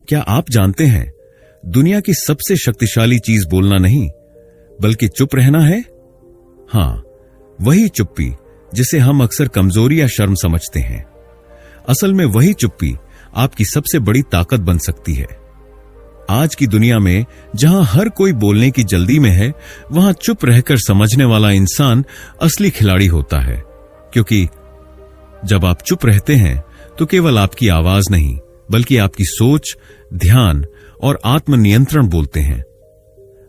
क्या आप जानते हैं, दुनिया की सबसे शक्तिशाली चीज बोलना नहीं बल्कि चुप रहना है। हां, वही चुप्पी जिसे हम अक्सर कमजोरी या शर्म समझते हैं। असल में वही चुप्पी आपकी सबसे बड़ी ताकत बन सकती है। आज की दुनिया में जहां हर कोई बोलने की जल्दी में है, वहां चुप रहकर समझने वाला इंसान असली खिलाड़ी होता है। क्योंकि जब आप चुप रहते हैं तो केवल आपकी आवाज नहीं बल्कि आपकी सोच, ध्यान और आत्मनियंत्रण बोलते हैं।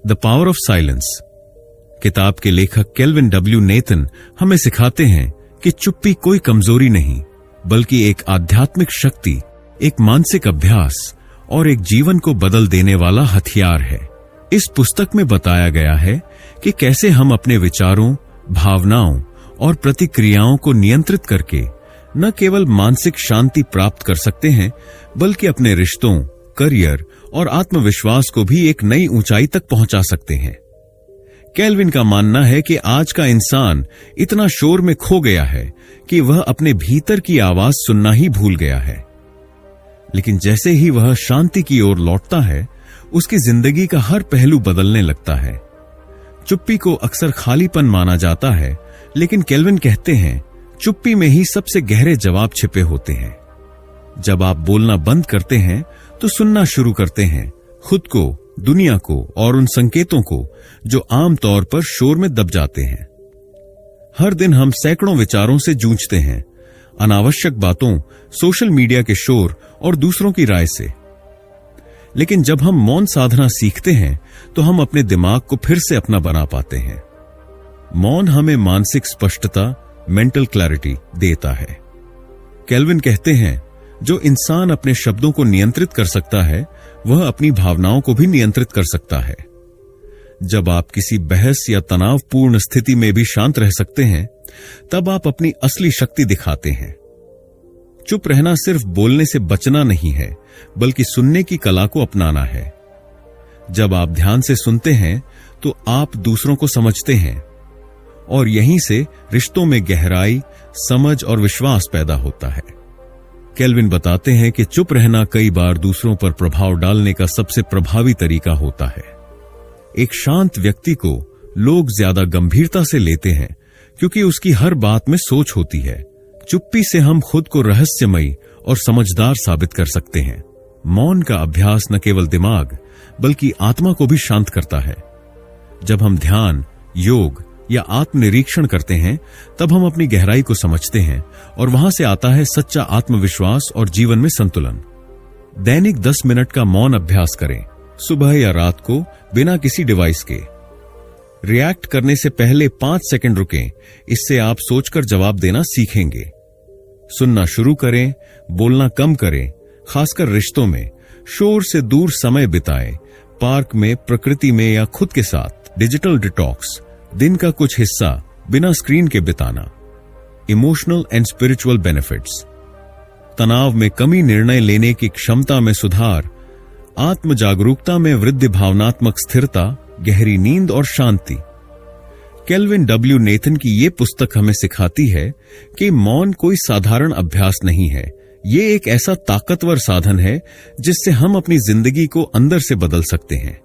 द पावर ऑफ साइलेंस किताब के लेखक केल्विन डब्ल्यू नेथन हमें सिखाते हैं कि चुप्पी कोई कमजोरी नहीं बल्कि एक आध्यात्मिक शक्ति, एक मानसिक अभ्यास और एक जीवन को बदल देने वाला हथियार है। इस पुस्तक में बताया गया है कि कैसे हम अपने विचारों, भावनाओं और प्रतिक्रियाओं को नियंत्रित करके न केवल मानसिक शांति प्राप्त कर सकते हैं बल्कि अपने रिश्तों, करियर और आत्मविश्वास को भी एक नई ऊंचाई तक पहुंचा सकते हैं। केल्विन का मानना है कि आज का इंसान इतना शोर में खो गया है कि वह अपने भीतर की आवाज सुनना ही भूल गया है। लेकिन जैसे ही वह शांति की ओर लौटता है, उसकी जिंदगी का हर पहलू बदलने लगता है। चुप्पी को अक्सर खालीपन माना जाता है, लेकिन केल्विन कहते हैं चुप्पी में ही सबसे गहरे जवाब छिपे होते हैं। जब आप बोलना बंद करते हैं तो सुनना शुरू करते हैं, खुद को, दुनिया को और उन संकेतों को जो आमतौर पर शोर में दब जाते हैं। हर दिन हम सैकड़ों विचारों से जूझते हैं, अनावश्यक बातों, सोशल मीडिया के शोर और दूसरों की राय से। लेकिन जब हम मौन साधना सीखते हैं तो हम अपने दिमाग को फिर से अपना बना पाते हैं। मौन हमें मानसिक स्पष्टता, मेंटल क्लैरिटी देता है। केल्विन कहते हैं जो इंसान अपने शब्दों को नियंत्रित कर सकता है, वह अपनी भावनाओं को भी नियंत्रित कर सकता है। जब आप किसी बहस या तनावपूर्ण स्थिति में भी शांत रह सकते हैं, तब आप अपनी असली शक्ति दिखाते हैं। चुप रहना सिर्फ बोलने से बचना नहीं है बल्कि सुनने की कला को अपनाना है। जब आप ध्यान से सुनते हैं तो आप दूसरों को समझते हैं और यहीं से रिश्तों में गहराई, समझ और विश्वास पैदा होता है। केल्विन बताते हैं कि चुप रहना कई बार दूसरों पर प्रभाव डालने का सबसे प्रभावी तरीका होता है। एक शांत व्यक्ति को लोग ज्यादा गंभीरता से लेते हैं क्योंकि उसकी हर बात में सोच होती है। चुप्पी से हम खुद को रहस्यमयी और समझदार साबित कर सकते हैं। मौन का अभ्यास न केवल दिमाग बल्कि आत्मा को भी शांत करता है। जब हम ध्यान, योग या आत्मनिरीक्षण करते हैं, तब हम अपनी गहराई को समझते हैं और वहां से आता है सच्चा आत्मविश्वास और जीवन में संतुलन। दैनिक 10 मिनट का मौन अभ्यास करें, सुबह या रात को, बिना किसी डिवाइस के। रिएक्ट करने से पहले 5 सेकंड रुकें, इससे आप सोचकर जवाब देना सीखेंगे। सुनना शुरू करें, बोलना कम करें, खासकर रिश्तों में। शोर से दूर समय बिताएं, पार्क में, प्रकृति में या खुद के साथ। डिजिटल डिटॉक्स, दिन का कुछ हिस्सा बिना स्क्रीन के बिताना। इमोशनल एंड स्पिरिचुअल बेनिफिट्स, तनाव में कमी, निर्णय लेने की क्षमता में सुधार, आत्म जागरूकता में वृद्धि, भावनात्मक स्थिरता, गहरी नींद और शांति। केल्विन डब्ल्यू नेथन की ये पुस्तक हमें सिखाती है कि मौन कोई साधारण अभ्यास नहीं है। ये एक ऐसा ताकतवर साधन है जिससे हम अपनी जिंदगी को अंदर से बदल सकते हैं।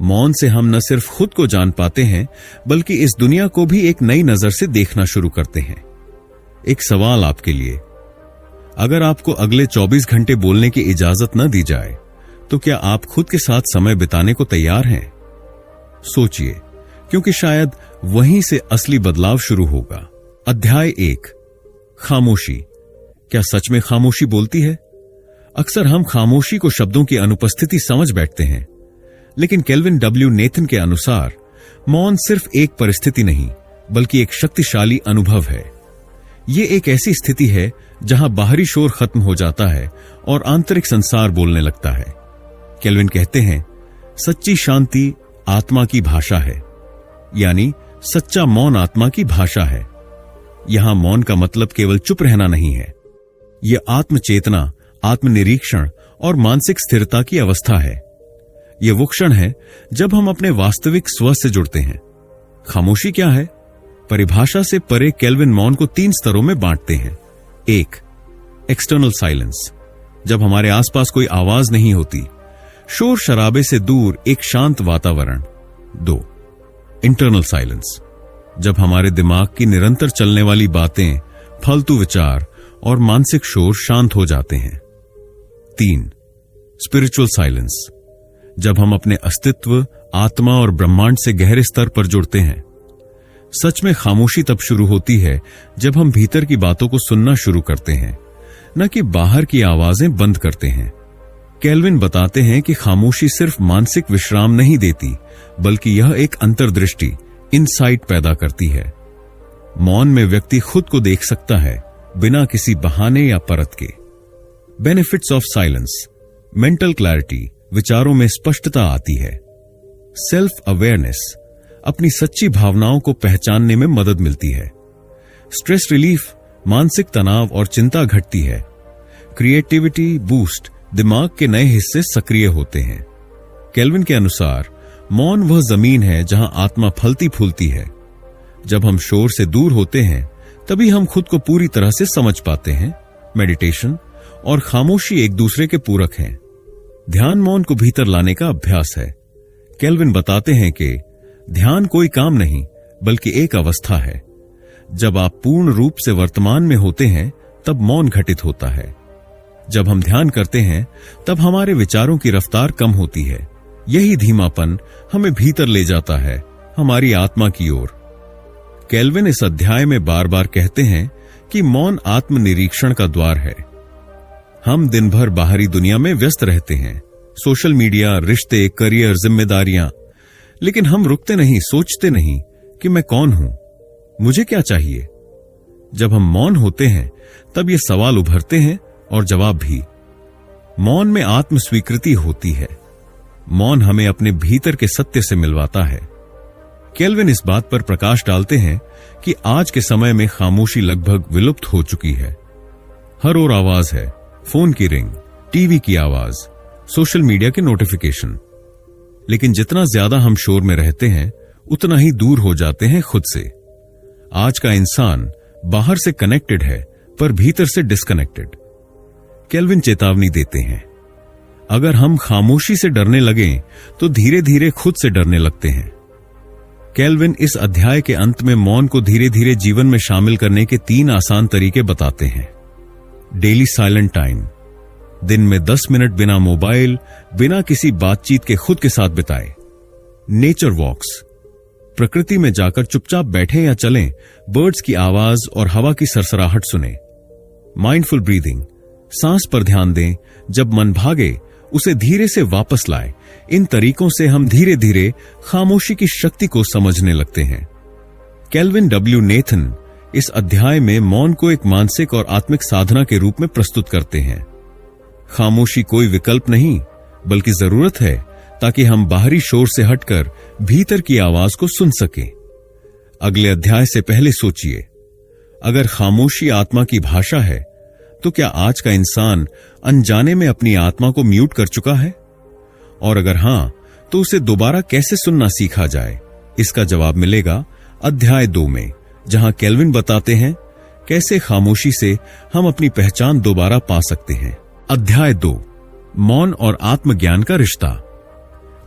मौन से हम न सिर्फ खुद को जान पाते हैं बल्कि इस दुनिया को भी एक नई नजर से देखना शुरू करते हैं। एक सवाल आपके लिए, अगर आपको अगले 24 घंटे बोलने की इजाजत न दी जाए तो क्या आप खुद के साथ समय बिताने को तैयार हैं? सोचिए, क्योंकि शायद वहीं से असली बदलाव शुरू होगा। अध्याय 1, खामोशी। क्या सच में खामोशी बोलती है? अक्सर हम खामोशी को शब्दों की अनुपस्थिति समझ बैठते हैं, लेकिन केल्विन डब्ल्यू नेथन के अनुसार मौन सिर्फ एक परिस्थिति नहीं बल्कि एक शक्तिशाली अनुभव है। ये एक ऐसी स्थिति है जहां बाहरी शोर खत्म हो जाता है और आंतरिक संसार बोलने लगता है। केल्विन कहते हैं, सच्ची शांति आत्मा की भाषा है, यानी सच्चा मौन आत्मा की भाषा है। यहां मौन का मतलब केवल चुप रहना नहीं है। यह आत्मचेतना, आत्मनिरीक्षण और मानसिक स्थिरता की अवस्था है। यह वो क्षण है जब हम अपने वास्तविक स्व से जुड़ते हैं। खामोशी क्या है? परिभाषा से परे केल्विन मौन को 3 स्तरों में बांटते हैं। 1, एक्सटर्नल साइलेंस। जब हमारे आसपास कोई आवाज नहीं होती, शोर शराबे से दूर एक शांत वातावरण। 2. इंटरनल साइलेंस, जब हमारे दिमाग की निरंतर चलने वाली बातें, फालतू विचार और मानसिक शोर शांत हो जाते हैं। 3. स्पिरिचुअल साइलेंस, जब हम अपने अस्तित्व, आत्मा और ब्रह्मांड से गहरे स्तर पर जुड़ते हैं। सच में खामोशी तब शुरू होती है जब हम भीतर की बातों को सुनना शुरू करते हैं, न कि बाहर की आवाजें बंद करते हैं। केल्विन बताते हैं कि खामोशी सिर्फ मानसिक विश्राम नहीं देती, बल्कि यह एक अंतर्दृष्टि, इनसाइट पैदा करती है। मौन में व्यक्ति खुद को देख सकता है, बिना किसी बहाने या परत के। Benefits of silence: mental clarity, विचारों में स्पष्टता आती है। सेल्फ अवेयरनेस, अपनी सच्ची भावनाओं को पहचानने में मदद मिलती है। स्ट्रेस रिलीफ, मानसिक तनाव और चिंता घटती है। क्रिएटिविटी बूस्ट, दिमाग के नए हिस्से सक्रिय होते हैं। केल्विन के अनुसार मौन वह जमीन है जहां आत्मा फलती फूलती है। जब हम शोर से दूर होते हैं, तभी हम खुद को पूरी तरह से समझ पाते हैं। मेडिटेशन और खामोशी एक दूसरे के पूरक हैं। ध्यान मौन को भीतर लाने का अभ्यास है। केल्विन बताते हैं कि ध्यान कोई काम नहीं, बल्कि एक अवस्था है। जब आप पूर्ण रूप से वर्तमान में होते हैं, तब मौन घटित होता है। जब हम ध्यान करते हैं, तब हमारे विचारों की रफ्तार कम होती है। यही धीमापन हमें भीतर ले जाता है, हमारी आत्मा की ओर। केल्विन इस अध्याय में बार बार कहते हैं कि मौन आत्मनिरीक्षण का द्वार है। हम दिन भर बाहरी दुनिया में व्यस्त रहते हैं, सोशल मीडिया, रिश्ते, करियर, जिम्मेदारियां, लेकिन हम रुकते नहीं, सोचते नहीं कि मैं कौन हूं, मुझे क्या चाहिए। जब हम मौन होते हैं, तब ये सवाल उभरते हैं और जवाब भी। मौन में आत्म स्वीकृति होती है। मौन हमें अपने भीतर के सत्य से मिलवाता है। केल्विन इस बात पर प्रकाश डालते हैं कि आज के समय में खामोशी लगभग विलुप्त हो चुकी है। हर ओर आवाज है, फोन की रिंग, टीवी की आवाज, सोशल मीडिया के नोटिफिकेशन। लेकिन जितना ज्यादा हम शोर में रहते हैं, उतना ही दूर हो जाते हैं खुद से। आज का इंसान बाहर से कनेक्टेड है, पर भीतर से डिस्कनेक्टेड। केल्विन चेतावनी देते हैं, अगर हम खामोशी से डरने लगें, तो धीरे धीरे खुद से डरने लगते हैं। केल्विन इस अध्याय के अंत में मौन को धीरे धीरे जीवन में शामिल करने के 3 आसान तरीके बताते हैं। डेली साइलेंट टाइम, दिन में 10 मिनट बिना मोबाइल, बिना किसी बातचीत के खुद के साथ बिताए। नेचर वॉक्स, प्रकृति में जाकर चुपचाप बैठे या चलें, बर्ड्स की आवाज और हवा की सरसराहट सुने। माइंडफुल ब्रीदिंग, सांस पर ध्यान दें, जब मन भागे उसे धीरे से वापस लाएं। इन तरीकों से हम धीरे धीरे खामोशी की शक्ति को समझने लगते हैं। केल्विन डब्ल्यू नेथन इस अध्याय में मौन को एक मानसिक और आत्मिक साधना के रूप में प्रस्तुत करते हैं। खामोशी कोई विकल्प नहीं, बल्कि जरूरत है, ताकि हम बाहरी शोर से हटकर भीतर की आवाज को सुन सकें। अगले अध्याय से पहले सोचिए, अगर खामोशी आत्मा की भाषा है, तो क्या आज का इंसान अनजाने में अपनी आत्मा को म्यूट कर चुका है? और अगर हां, तो उसे दोबारा कैसे सुनना सीखा जाए? इसका जवाब मिलेगा अध्याय 2 में, जहां केल्विन बताते हैं कैसे खामोशी से हम अपनी पहचान दोबारा पा सकते हैं। अध्याय 2, मौन और आत्मज्ञान का रिश्ता।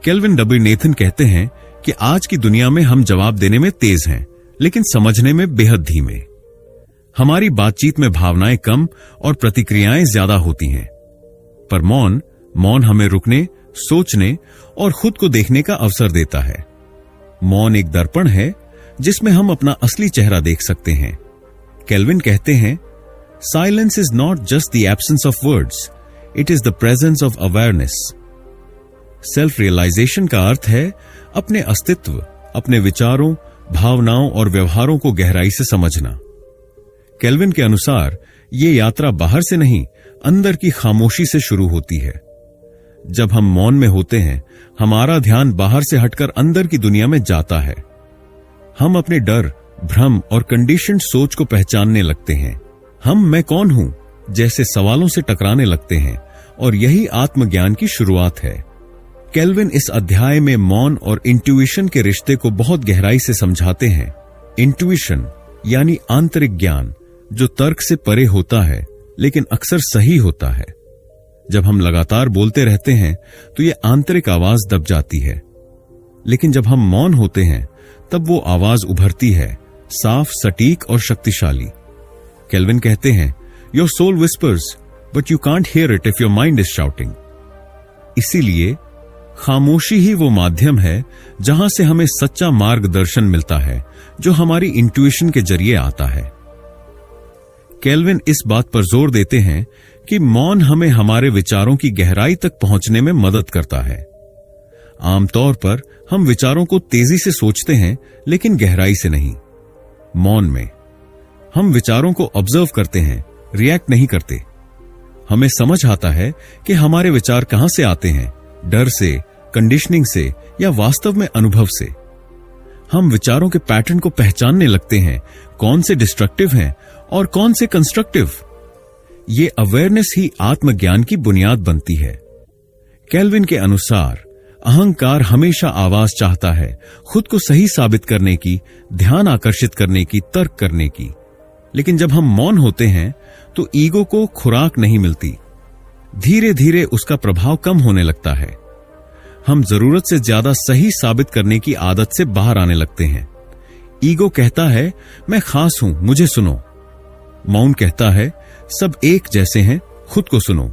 केल्विन डब्ल्यू नेथन कहते हैं कि आज की दुनिया में हम जवाब देने में तेज हैं, लेकिन समझने में बेहद धीमे। हमारी बातचीत में भावनाएं कम और प्रतिक्रियाएं ज्यादा होती हैं। पर मौन हमें रुकने, सोचने और खुद को देखने का अवसर देता है। मौन एक दर्पण है जिसमें हम अपना असली चेहरा देख सकते हैं। केल्विन कहते हैं, silence is not just the absence of words, it is the presence of awareness. Self realization का अर्थ है अपने अस्तित्व, अपने विचारों, भावनाओं और व्यवहारों को गहराई से समझना। केल्विन के अनुसार ये यात्रा बाहर से नहीं, अंदर की खामोशी से शुरू होती है। जब हम मौन में होते हैं, हमारा ध्यान बाहर से हटकर अंदर की दुनिया में जाता है। हम अपने डर, भ्रम और कंडीशन्ड सोच को पहचानने लगते हैं। हम मैं कौन हूं जैसे सवालों से टकराने लगते हैं, और यही आत्मज्ञान की शुरुआत है। केल्विन इस अध्याय में मौन और इंट्यूइशन के रिश्ते को बहुत गहराई से समझाते हैं। इंट्यूइशन यानी आंतरिक ज्ञान, जो तर्क से परे होता है, लेकिन अक्सर सही होता है। जब हम लगातार बोलते रहते हैं तो ये आंतरिक आवाज दब जाती है, लेकिन जब हम मौन होते हैं तब वो आवाज उभरती है, साफ, सटीक और शक्तिशाली। केल्विन कहते हैं, your soul whispers but you can't hear it if your mind is shouting. इसीलिए खामोशी ही वो माध्यम है जहां से हमें सच्चा मार्गदर्शन मिलता है, जो हमारी इंट्यूशन के जरिए आता है। केल्विन इस बात पर जोर देते हैं कि मौन हमें हमारे विचारों की गहराई तक पहुंचने में मदद करता है। आमतौर पर हम विचारों को तेजी से सोचते हैं, लेकिन गहराई से नहीं। मौन में हम विचारों को ऑब्जर्व करते हैं, रिएक्ट नहीं करते। हमें समझ आता है कि हमारे विचार कहां से आते हैं, डर से, कंडीशनिंग से या वास्तव में अनुभव से। हम विचारों के पैटर्न को पहचानने लगते हैं, कौन से डिस्ट्रक्टिव हैं और कौन से कंस्ट्रक्टिव। ये अवेयरनेस ही आत्मज्ञान की बुनियाद बनती है। केल्विन के अनुसार अहंकार हमेशा आवाज चाहता है, खुद को सही साबित करने की, ध्यान आकर्षित करने की, तर्क करने की। लेकिन जब हम मौन होते हैं तो ईगो को खुराक नहीं मिलती। धीरे धीरे उसका प्रभाव कम होने लगता है। हम जरूरत से ज्यादा सही साबित करने की आदत से बाहर आने लगते हैं। ईगो कहता है, मैं खास हूं, मुझे सुनो। मौन कहता है, सब एक जैसे हैं, खुद को सुनो।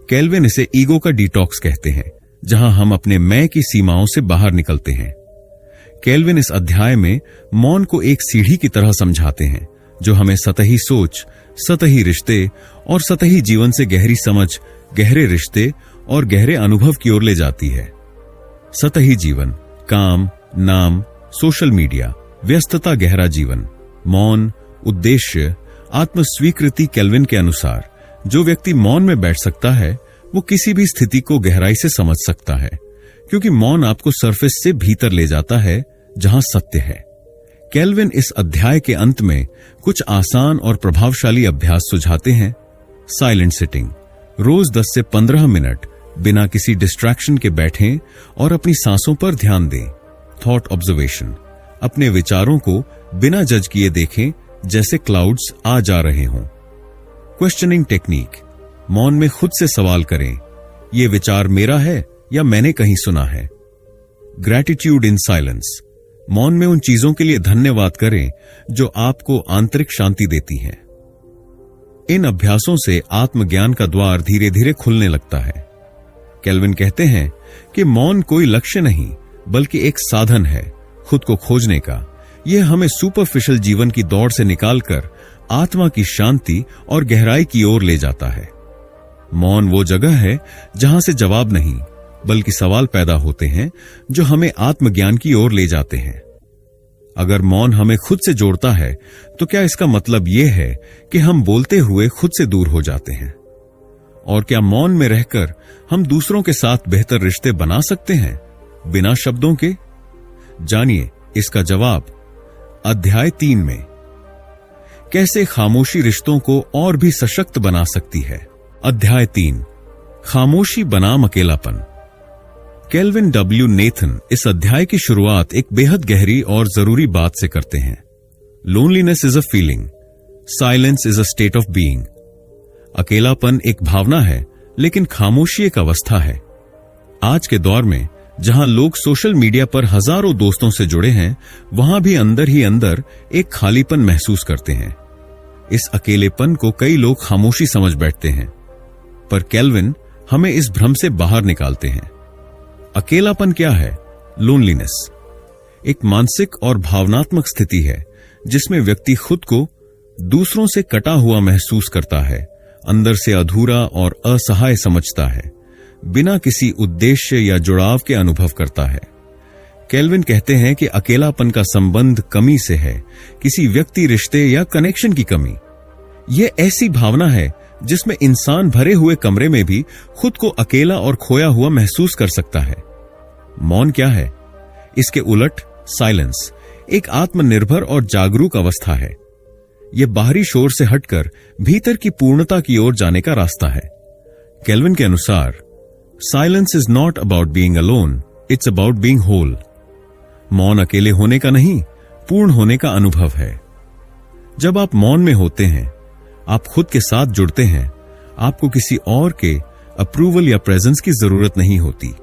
केल्विन इसे ईगो का डिटॉक्स कहते हैं, जहां हम अपने मैं की सीमाओं से बाहर निकलते हैं। केल्विन इस अध्याय में मौन को एक सीढ़ी की तरह समझाते हैं, जो हमें सतही सोच, सतही रिश्ते और सतही जीवन से गहरी समझ, गहरे रिश्ते और गहरे अनुभव की ओर ले जाती है। सतही जीवन, काम, नाम, सोशल मीडिया, व्यस्तता, गहरा जीवन, मौन, उद्देश्य, आत्मस्वीकृति। केल्विन के अनुसार जो व्यक्ति मौन में बैठ सकता है वो किसी भी स्थिति को गहराई से समझ सकता है, क्योंकि मौन आपको सरफेस से भीतर ले जाता है, जहां सत्य है। केल्विन इस अध्याय के अंत में कुछ आसान और प्रभावशाली अभ्यास सुझाते हैं। साइलेंट सिटिंग, रोज 10 से 15 मिनट बिना किसी डिस्ट्रैक्शन के बैठें और अपनी सांसों पर ध्यान दें। थॉट ऑब्जर्वेशन, अपने विचारों को बिना जज किए देखें, जैसे क्लाउड्स आ जा रहे हों। क्वेश्चनिंग टेक्निक, मौन में खुद से सवाल करें, ये विचार मेरा है या मैंने कहीं सुना है। ग्रैटिट्यूड इन साइलेंस, मौन में उन चीजों के लिए धन्यवाद करें जो आपको आंतरिक शांति देती हैं। इन अभ्यासों से आत्मज्ञान का द्वार धीरे धीरे खुलने लगता है। केल्विन कहते हैं कि मौन कोई लक्ष्य नहीं, बल्कि एक साधन है खुद को खोजने का। यह हमें सुपरफिशियल जीवन की दौड़ से निकालकर आत्मा की शांति और गहराई की ओर ले जाता है। मौन वो जगह है जहां से जवाब नहीं, बल्कि सवाल पैदा होते हैं जो हमें आत्मज्ञान की ओर ले जाते हैं। अगर मौन हमें खुद से जोड़ता है, तो क्या इसका मतलब यह है कि हम बोलते हुए खुद से दूर हो जाते हैं? और क्या मौन में रहकर हम दूसरों के साथ बेहतर रिश्ते बना सकते हैं, बिना शब्दों के? जानिए इसका जवाब अध्याय 3 में। कैसे खामोशी रिश्तों को और भी सशक्त बना सकती है। अध्याय 3, खामोशी बनाम अकेलापन। केल्विन डब्ल्यू नेथन इस अध्याय की शुरुआत एक बेहद गहरी और जरूरी बात से करते हैं। Loneliness is a feeling, silence is a state of being. अकेलापन एक भावना है, लेकिन खामोशी एक अवस्था है। आज के दौर में जहां लोग सोशल मीडिया पर हजारों दोस्तों से जुड़े हैं, वहां भी अंदर ही अंदर एक खालीपन महसूस करते हैं। इस अकेलेपन को कई लोग खामोशी समझ बैठते हैं, पर केल्विन हमें इस भ्रम से बाहर निकालते हैं। अकेलापन क्या है? लोनलीनेस एक मानसिक और भावनात्मक स्थिति है जिसमें व्यक्ति खुद को दूसरों से कटा हुआ महसूस करता है, अंदर से अधूरा और असहाय समझता है, बिना किसी उद्देश्य या जुड़ाव के अनुभव करता है। केल्विन कहते हैं कि अकेलापन का संबंध कमी से है, किसी व्यक्ति, रिश्ते या कनेक्शन की कमी। यह ऐसी भावना है जिसमें इंसान भरे हुए कमरे में भी खुद को अकेला और खोया हुआ महसूस कर सकता है। मौन क्या है? इसके उलट साइलेंस एक आत्मनिर्भर और जागरूक अवस्था है। यह बाहरी शोर से हटकर भीतर की पूर्णता की ओर जाने का रास्ता है। केल्विन के अनुसार silence is not about being alone, it's about being whole. मौन अकेले होने का नहीं, पूर्ण होने का अनुभव है। जब आप मौन में होते हैं, आप खुद के साथ जुड़ते हैं, आपको किसी और के अप्रूवल या प्रेजेंस की जरूरत नहीं होती।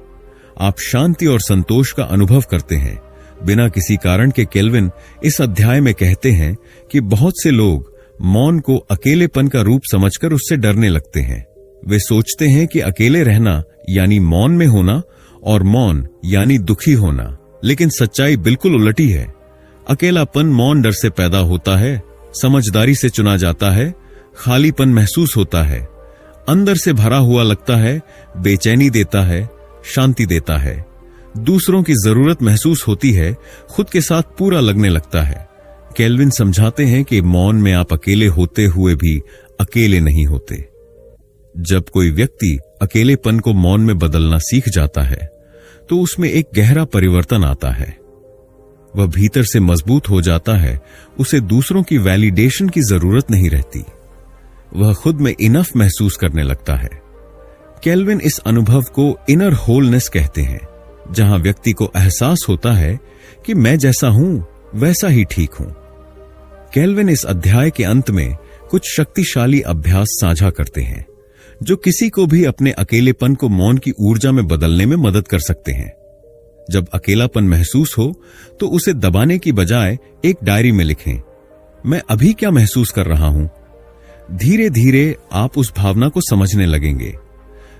आप शांति और संतोष का अनुभव करते हैं बिना किसी कारण के। केल्विन इस अध्याय में कहते हैं कि बहुत से लोग मौन को अकेलेपन का रूप समझकर उससे डरने लगते हैं। वे सोचते हैं कि अकेले रहना यानी मौन में होना और मौन यानी दुखी होना, लेकिन सच्चाई बिल्कुल उलटी है। अकेलापन मौन डर से पैदा होता है, समझदारी से चुना जाता है, खालीपन महसूस होता है, अंदर से भरा हुआ लगता है, बेचैनी देता है, शांति देता है, दूसरों की जरूरत महसूस होती है, खुद के साथ पूरा लगने लगता है। केल्विन समझाते हैं कि मौन में आप अकेले होते हुए भी अकेले नहीं होते। जब कोई व्यक्ति अकेलेपन को मौन में बदलना सीख जाता है तो उसमें एक गहरा परिवर्तन आता है। वह भीतर से मजबूत हो जाता है, उसे दूसरों की वैलिडेशन की जरूरत नहीं रहती, वह खुद में इनफ महसूस करने लगता है। केल्विन इस अनुभव को इनर होलनेस कहते हैं, जहां व्यक्ति को एहसास होता है कि मैं जैसा हूं वैसा ही ठीक हूं। केल्विन इस अध्याय के अंत में कुछ शक्तिशाली अभ्यास साझा करते हैं जो किसी को भी अपने अकेलेपन को मौन की ऊर्जा में बदलने में मदद कर सकते हैं। जब अकेलापन महसूस हो तो उसे दबाने की बजाय एक डायरी में लिखें, मैं अभी क्या महसूस कर रहा हूं। धीरे धीरे आप उस भावना को समझने लगेंगे।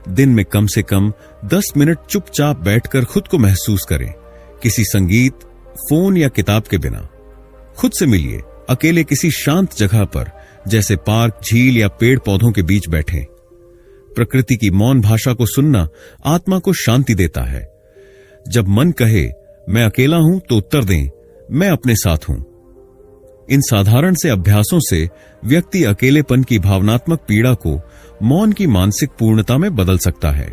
दिन में कम से कम 10 मिनट चुपचाप बैठकर खुद को महसूस करें, किसी संगीत, फोन या किताब के बिना। खुद से मिलिए, अकेले किसी शांत जगह पर, जैसे पार्क, झील या पेड़ पौधों के बीच बैठें। प्रकृति की मौन भाषा को सुनना आत्मा को शांति देता है। जब मन कहे मैं अकेला हूं तो उत्तर दें, मैं अपने साथ हूं। इन साधारण से अभ्यासों से व्यक्ति अकेलेपन की भावनात्मक पीड़ा को मौन की मानसिक पूर्णता में बदल सकता है।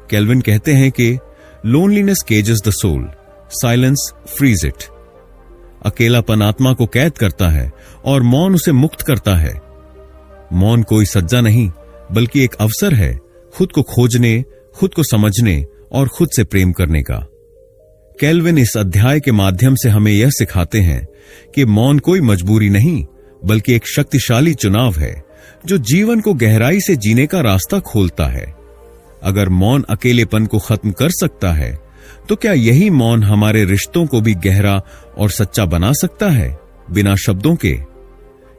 केल्विन कहते हैं कि loneliness cages the soul, silence freeze it. अकेलापन आत्मा को कैद करता है और मौन उसे मुक्त करता है। मौन कोई सज्जा नहीं, बल्कि एक अवसर है खुद को खोजने, खुद को समझने और खुद से प्रेम करने का। केल्विन इस अध्याय के माध्यम से हमें यह सिखाते हैं कि मौन कोई मजबूरी नहीं, बल्कि एक शक्तिशाली चुनाव है जो जीवन को गहराई से जीने का रास्ता खोलता है। अगर मौन अकेलेपन को खत्म कर सकता है, तो क्या यही मौन हमारे रिश्तों को भी गहरा और सच्चा बना सकता है, बिना शब्दों के?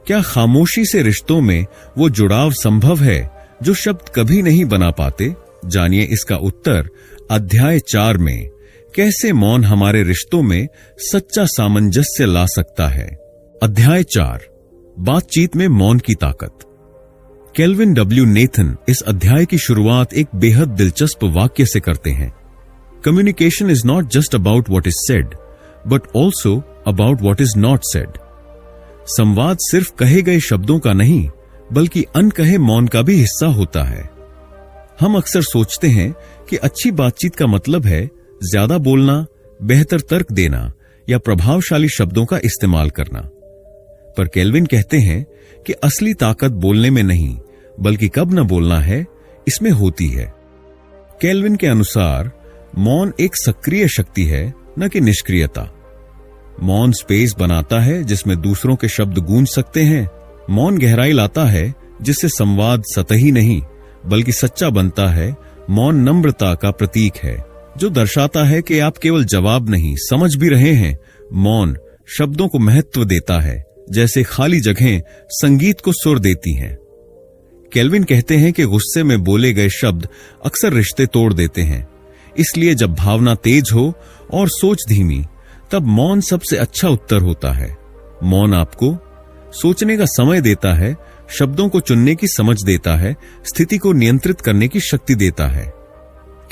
क्या खामोशी से रिश्तों में वो जुड़ाव संभव है जो शब्द कभी नहीं बना पाते? जानिए इसका उत्तर अध्याय 4 में, कैसे मौन हमारे रिश्तों में सच्चा सामंजस्य ला सकता है। अध्याय 4, बातचीत में मौन की ताकत। केल्विन डब्ल्यू नेथन इस अध्याय की शुरुआत एक बेहद दिलचस्प वाक्य से करते हैं। Communication is not just about what is said, but also about what is not said. संवाद सिर्फ कहे गए शब्दों का नहीं, बल्कि अनकहे मौन का भी हिस्सा होता है। हम अक्सर सोचते हैं कि अच्छी बातचीत का मतलब है ज्यादा बोलना, बेहतर तर्क देना या प्रभावशाली शब्दों का इस्तेमाल करना। पर केल्विन कहते हैं कि असली ताकत बोलने में नहीं, बल्कि कब न बोलना है, इसमें होती है। केल्विन के अनुसार मौन एक सक्रिय शक्ति है, न कि निष्क्रियता। मौन स्पेस बनाता है जिसमें दूसरों के शब्द गूंज सकते हैं। मौन गहराई लाता है जिससे संवाद सतही नहीं, बल्कि सच्चा बनता है। मौन नम्रता का प्रतीक है, जो दर्शाता है कि आप केवल जवाब नहीं, समझ भी रहे हैं। मौन शब्दों को महत्व देता है, जैसे खाली जगहें संगीत को सुर देती हैं। केल्विन कहते हैं कि गुस्से में बोले गए शब्द अक्सर रिश्ते तोड़ देते हैं। इसलिए जब भावना तेज हो और सोच धीमी, तब मौन सबसे अच्छा उत्तर होता है। मौन आपको सोचने का समय देता है, शब्दों को चुनने की समझ देता है, स्थिति को नियंत्रित करने की शक्ति देता है।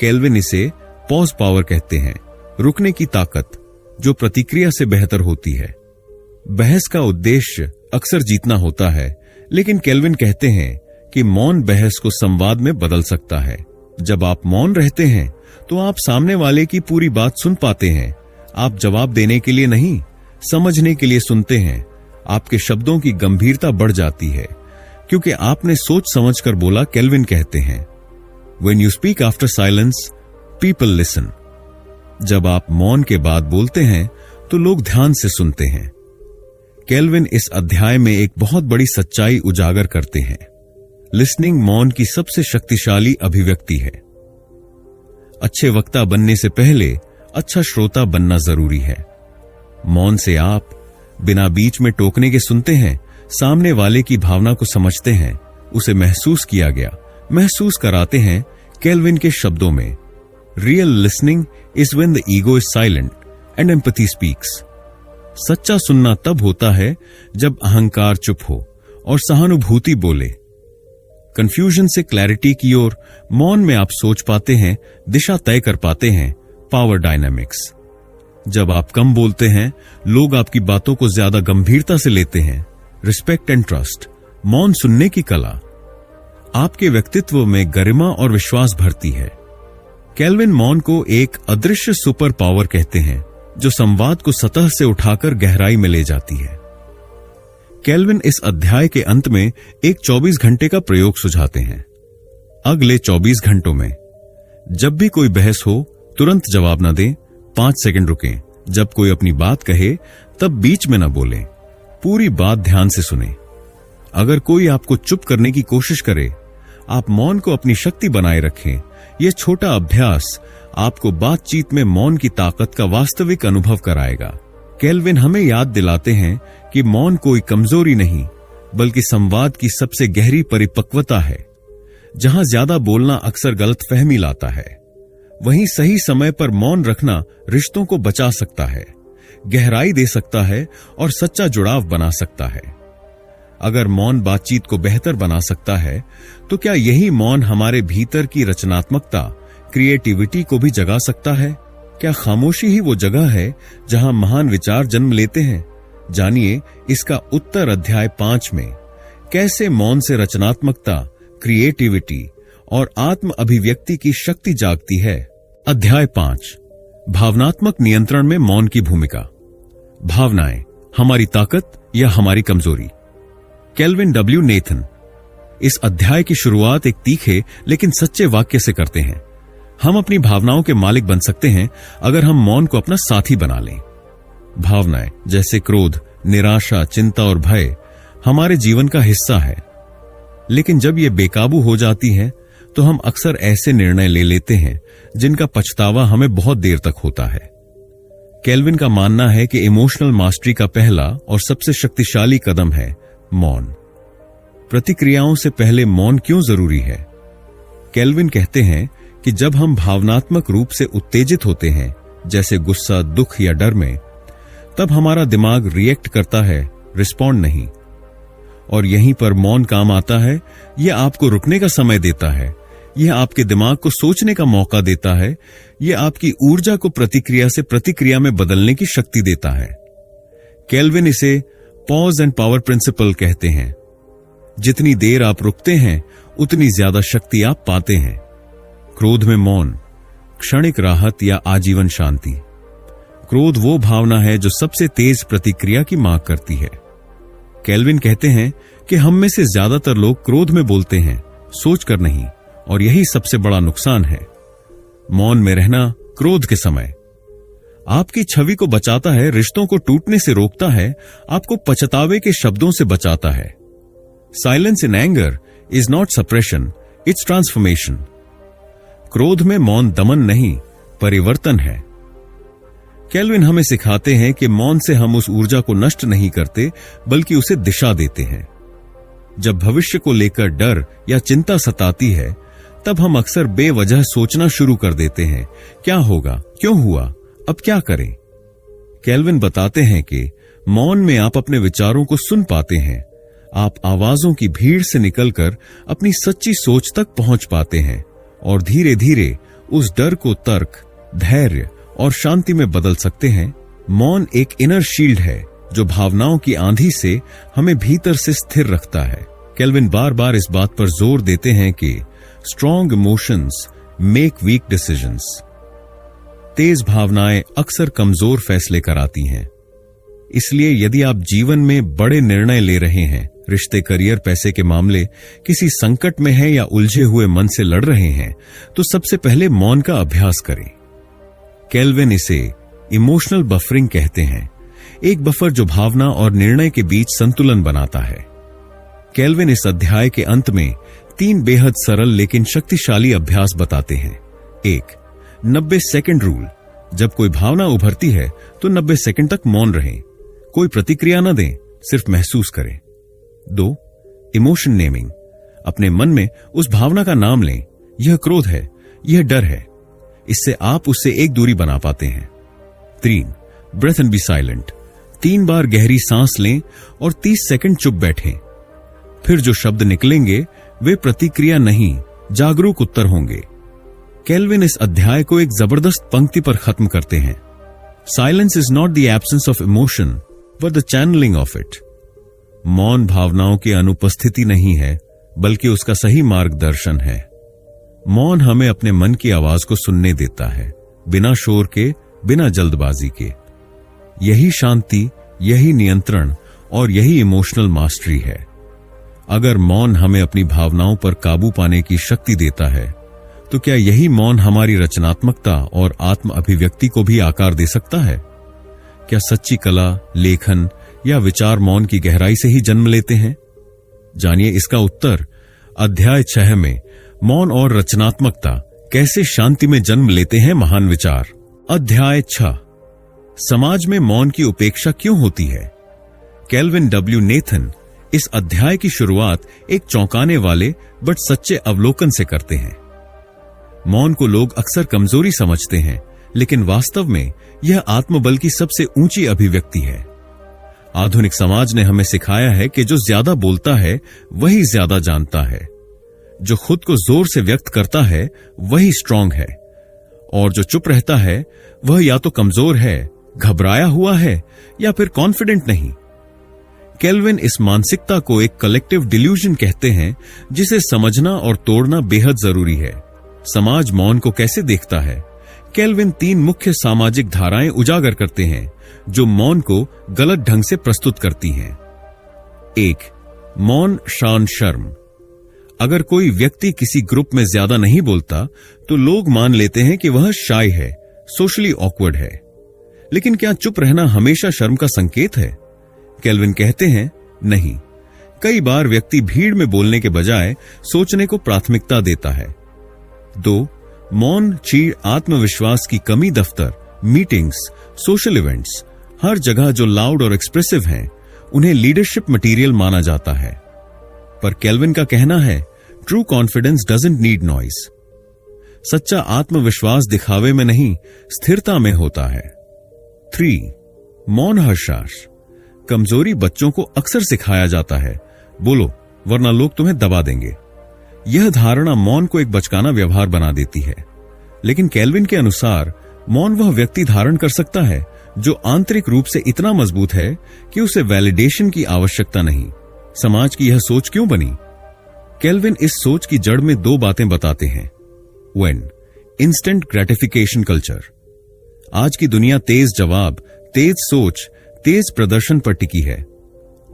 केल्विन इसे पॉज पावर कहते हैं, रुकने की ताकत, जो प्रतिक्रिया से बेहतर होती है। बहस का उद्देश्य अक्सर जीतना होता है, लेकिन केल्विन कहते हैं कि मौन बहस को संवाद में बदल सकता है। जब आप मौन रहते हैं तो आप सामने वाले की पूरी बात सुन पाते हैं। आप जवाब देने के लिए नहीं, समझने के लिए सुनते हैं। आपके शब्दों की गंभीरता बढ़ जाती है, क्योंकि आपने सोच समझकर बोला। केल्विन कहते हैं, When you speak after silence, people listen. जब आप मौन के बाद बोलते हैं तो लोग ध्यान से सुनते हैं। केल्विन इस अध्याय में एक बहुत बड़ी सच्चाई उजागर करते हैं। लिसनिंग मौन की सबसे शक्तिशाली अभिव्यक्ति है। अच्छे वक्ता बनने से पहले अच्छा श्रोता बनना जरूरी है। मौन से आप बिना बीच में टोकने के सुनते हैं, सामने वाले की भावना को समझते हैं, उसे महसूस किया गया महसूस कराते हैं। केल्विन के शब्दों में, real listening is when the ego is silent and empathy speaks. सच्चा सुनना तब होता है जब अहंकार चुप हो और सहानुभूति बोले। कंफ्यूजन से क्लैरिटी की ओर मौन में आप सोच पाते हैं, दिशा तय कर पाते हैं। Power dynamics. जब आप कम बोलते हैं, लोग आपकी बातों को ज्यादा गंभीरता से लेते हैं। Respect and trust. मौन सुनने की कला आपके व्यक्तित्व में गरिमा और विश्वास भरती है। केल्विन मौन को एक अदृश्य सुपर पावर कहते हैं, जो संवाद को सतह से उठाकर गहराई में ले जाती है। केल्विन इस अध्याय के अंत में एक 24 घंटे का प्रयोग सुझाते हैं। अगले 24 घंटों में जब भी कोई बहस हो, तुरंत जवाब न दें, 5 सेकंड रुकें। जब कोई अपनी बात कहे, तब बीच में न बोलें, पूरी बात ध्यान से सुनें। अगर कोई आपको चुप करने की कोशिश करे, आप मौन को अपनी शक्ति बनाए रखें। यह छोटा अभ्यास आपको बातचीत में मौन की ताकत का वास्तविक अनुभव कराएगा। केल्विन हमें याद दिलाते हैं कि मौन कोई कमजोरी नहीं, बल्कि संवाद की सबसे गहरी परिपक्वता है। जहां ज्यादा बोलना अक्सर गलतफहमी लाता है, वहीं सही समय पर मौन रखना रिश्तों को बचा सकता है, गहराई दे सकता है और सच्चा जुड़ाव बना सकता है। अगर मौन बातचीत को बेहतर बना सकता है, तो क्या यही मौन हमारे भीतर की रचनात्मकता, क्रिएटिविटी को भी जगा सकता है? क्या खामोशी ही वो जगह है जहां महान विचार जन्म लेते हैं? जानिए इसका उत्तर अध्याय 5 में। कैसे मौन से रचनात्मकता, क्रिएटिविटी और आत्म अभिव्यक्ति की शक्ति जागती है। अध्याय 5, भावनात्मक नियंत्रण में मौन की भूमिका। भावनाएं हमारी ताकत या हमारी कमजोरी। केल्विन डब्ल्यू नेथन इस अध्याय की शुरुआत एक तीखे लेकिन सच्चे वाक्य से करते हैं। हम अपनी भावनाओं के मालिक बन सकते हैं अगर हम मौन को अपना साथी बना लें। भावनाएं जैसे क्रोध, निराशा, चिंता और भय हमारे जीवन का हिस्सा है, लेकिन जब ये बेकाबू हो जाती हैं, तो हम अक्सर ऐसे निर्णय ले लेते हैं जिनका पछतावा हमें बहुत देर तक होता है। केल्विन का मानना है कि इमोशनल मास्टरी का पहला और सबसे शक्तिशाली कदम है मौन। प्रतिक्रियाओं से पहले मौन क्यों जरूरी है? केल्विन कहते हैं कि जब हम भावनात्मक रूप से उत्तेजित होते हैं, जैसे गुस्सा, दुख या डर में, तब हमारा दिमाग रिएक्ट करता है, रिस्पॉन्ड नहीं। और यहीं पर मौन काम आता है। यह आपको रुकने का समय देता है, यह आपके दिमाग को सोचने का मौका देता है, यह आपकी ऊर्जा को प्रतिक्रिया से प्रतिक्रिया में बदलने की शक्ति देता है। केल्विन इसे पॉज एंड पावर प्रिंसिपल कहते हैं। जितनी देर आप रुकते हैं, उतनी ज्यादा शक्ति आप पाते हैं। क्रोध में मौन, क्षणिक राहत या आजीवन शांति। क्रोध वो भावना है जो सबसे तेज प्रतिक्रिया की मांग करती है। केल्विन कहते हैं कि हम में से ज्यादातर लोग क्रोध में बोलते हैं, सोचकर नहीं, और यही सबसे बड़ा नुकसान है। मौन में रहना क्रोध के समय आपकी छवि को बचाता है, रिश्तों को टूटने से रोकता है, आपको पछतावे के शब्दों से बचाता है। Silence in anger is not suppression, it's transformation. क्रोध में मौन दमन नहीं, परिवर्तन है। केल्विन हमें सिखाते हैं कि मौन से हम उस ऊर्जा को नष्ट नहीं करते, बल्कि उसे दिशा देते हैं। जब भविष्य को लेकर डर या चिंता सताती है, तब हम अक्सर बेवजह सोचना शुरू कर देते हैं, क्या होगा, क्यों हुआ, अब क्या करें? केल्विन बताते हैं कि मौन में आप अपने विचारों को सुन पाते हैं। आप आवाजों की भीड़ से निकलकर अपनी सच्ची सोच तक पहुंच पाते हैं और धीरे धीरे उस डर को तर्क, धैर्य और शांति में बदल सकते हैं। मौन एक इनर शील्ड है जो भावनाओं की आंधी से हमें भीतर से स्थिर रखता है। केल्विन बार बार इस बात पर जोर देते हैं कि strong emotions make weak decisions. तेज भावनाएं अक्सर कमजोर फैसले कराती हैं। इसलिए यदि आप जीवन में बड़े निर्णय ले रहे हैं, रिश्ते, करियर, पैसे के मामले, किसी संकट में हैं या उलझे हुए मन से लड़ रहे हैं, तो सबसे पहले मौन का अभ्यास करें। केल्विन इसे इमोशनल बफरिंग कहते हैं, एक बफर जो भावना और निर्णय के बीच संतुलन बनाता है। केल्विन इस अध्याय के अंत में 3 बेहद सरल लेकिन शक्तिशाली अभ्यास बताते हैं। 1. 90 सेकंड रूल। जब कोई भावना उभरती है तो 90 सेकंड तक मौन रहें। कोई प्रतिक्रिया न दें, सिर्फ महसूस करें। 2. Emotion naming. अपने मन में उस भावना का नाम लें। यह क्रोध है, यह डर है। इससे आप उससे एक दूरी बना पाते हैं। 3. Breathe and be silent. 3 बार गहरी सांस लें और 30 सेकंड चुप बैठें। फिर जो शब्द निकलेंगे वे प्रतिक्रिया नहीं, जागरूक उत्तर होंगे। केल्विन इस अध्याय को एक जबरदस्त पंक्ति पर खत्म करते हैं। Silence is not the absence of emotion but the channelling of it. मौन भावनाओं की अनुपस्थिति नहीं है, बल्कि उसका सही मार्गदर्शन है। मौन हमें अपने मन की आवाज को सुनने देता है, बिना शोर के, बिना जल्दबाजी के। यही शांति, यही नियंत्रण और यही इमोशनल मास्टरी है। अगर मौन हमें अपनी भावनाओं पर काबू पाने की शक्ति देता है, तो क्या यही मौन हमारी रचनात्मकता और आत्म अभिव्यक्ति को भी आकार दे सकता है? क्या सच्ची कला, लेखन या विचार मौन की गहराई से ही जन्म लेते हैं? जानिए इसका उत्तर अध्याय 6 में। मौन और रचनात्मकता, कैसे शांति में जन्म लेते हैं महान विचार। अध्याय 6। समाज में मौन की उपेक्षा क्यों होती है? केल्विन डब्ल्यू नेथन इस अध्याय की शुरुआत एक चौंकाने वाले बट सच्चे अवलोकन से करते हैं। मौन को लोग अक्सर कमजोरी समझते हैं, लेकिन वास्तव में यह आत्मबल की सबसे ऊंची अभिव्यक्ति है। आधुनिक समाज ने हमें सिखाया है कि जो ज्यादा बोलता है वही ज्यादा जानता है, जो खुद को जोर से व्यक्त करता है वही स्ट्रांग है, और जो चुप रहता है वह या तो कमजोर है, घबराया हुआ है, या फिर कॉन्फिडेंट नहीं। केल्विन इस मानसिकता को एक कलेक्टिव डिल्यूजन कहते हैं, जिसे समझना और तोड़ना बेहद जरूरी है। समाज मौन को कैसे देखता है? केल्विन 3 मुख्य सामाजिक धाराएं उजागर करते हैं जो मौन को गलत ढंग से प्रस्तुत करती हैं। 1. मौन शान शर्म। अगर कोई व्यक्ति किसी ग्रुप में ज्यादा नहीं बोलता तो लोग मान लेते हैं कि वह शाय है, सोशली ऑकवर्ड है। लेकिन क्या चुप रहना हमेशा शर्म का संकेत है? केल्विन कहते हैं नहीं। कई बार व्यक्ति भीड़ में बोलने के बजाय सोचने को प्राथमिकता देता है। 2. मौन चीड़ आत्मविश्वास की कमी। दफ्तर, मीटिंग्स, सोशल इवेंट्स, हर जगह जो लाउड और एक्सप्रेसिव हैं, उन्हें लीडरशिप मटेरियल माना जाता है। पर केल्विन का कहना है, true confidence doesn't need noise. सच्चा आत्मविश्वास दिखावे में नहीं, स्थिरता में होता है। 3. मौन हर्षाश। कमजोरी बच्चों को अक्सर सिखाया जाता है, बोलो वरना लोग तुम्हें दबा देंगे। यह धारणा मौन को एक बचकाना व्यवहार बना देती है। लेकिन केल्विन के अनुसार मौन वह व्यक्ति धारण कर सकता है जो आंतरिक रूप से इतना मजबूत है कि उसे वैलिडेशन की आवश्यकता नहीं। समाज की यह सोच क्यों बनी? केल्विन इस सोच की जड़ में 2 बातें बताते हैं। 1. Instant gratification culture. आज की दुनिया तेज जवाब, तेज सोच, तेज प्रदर्शन पर टिकी है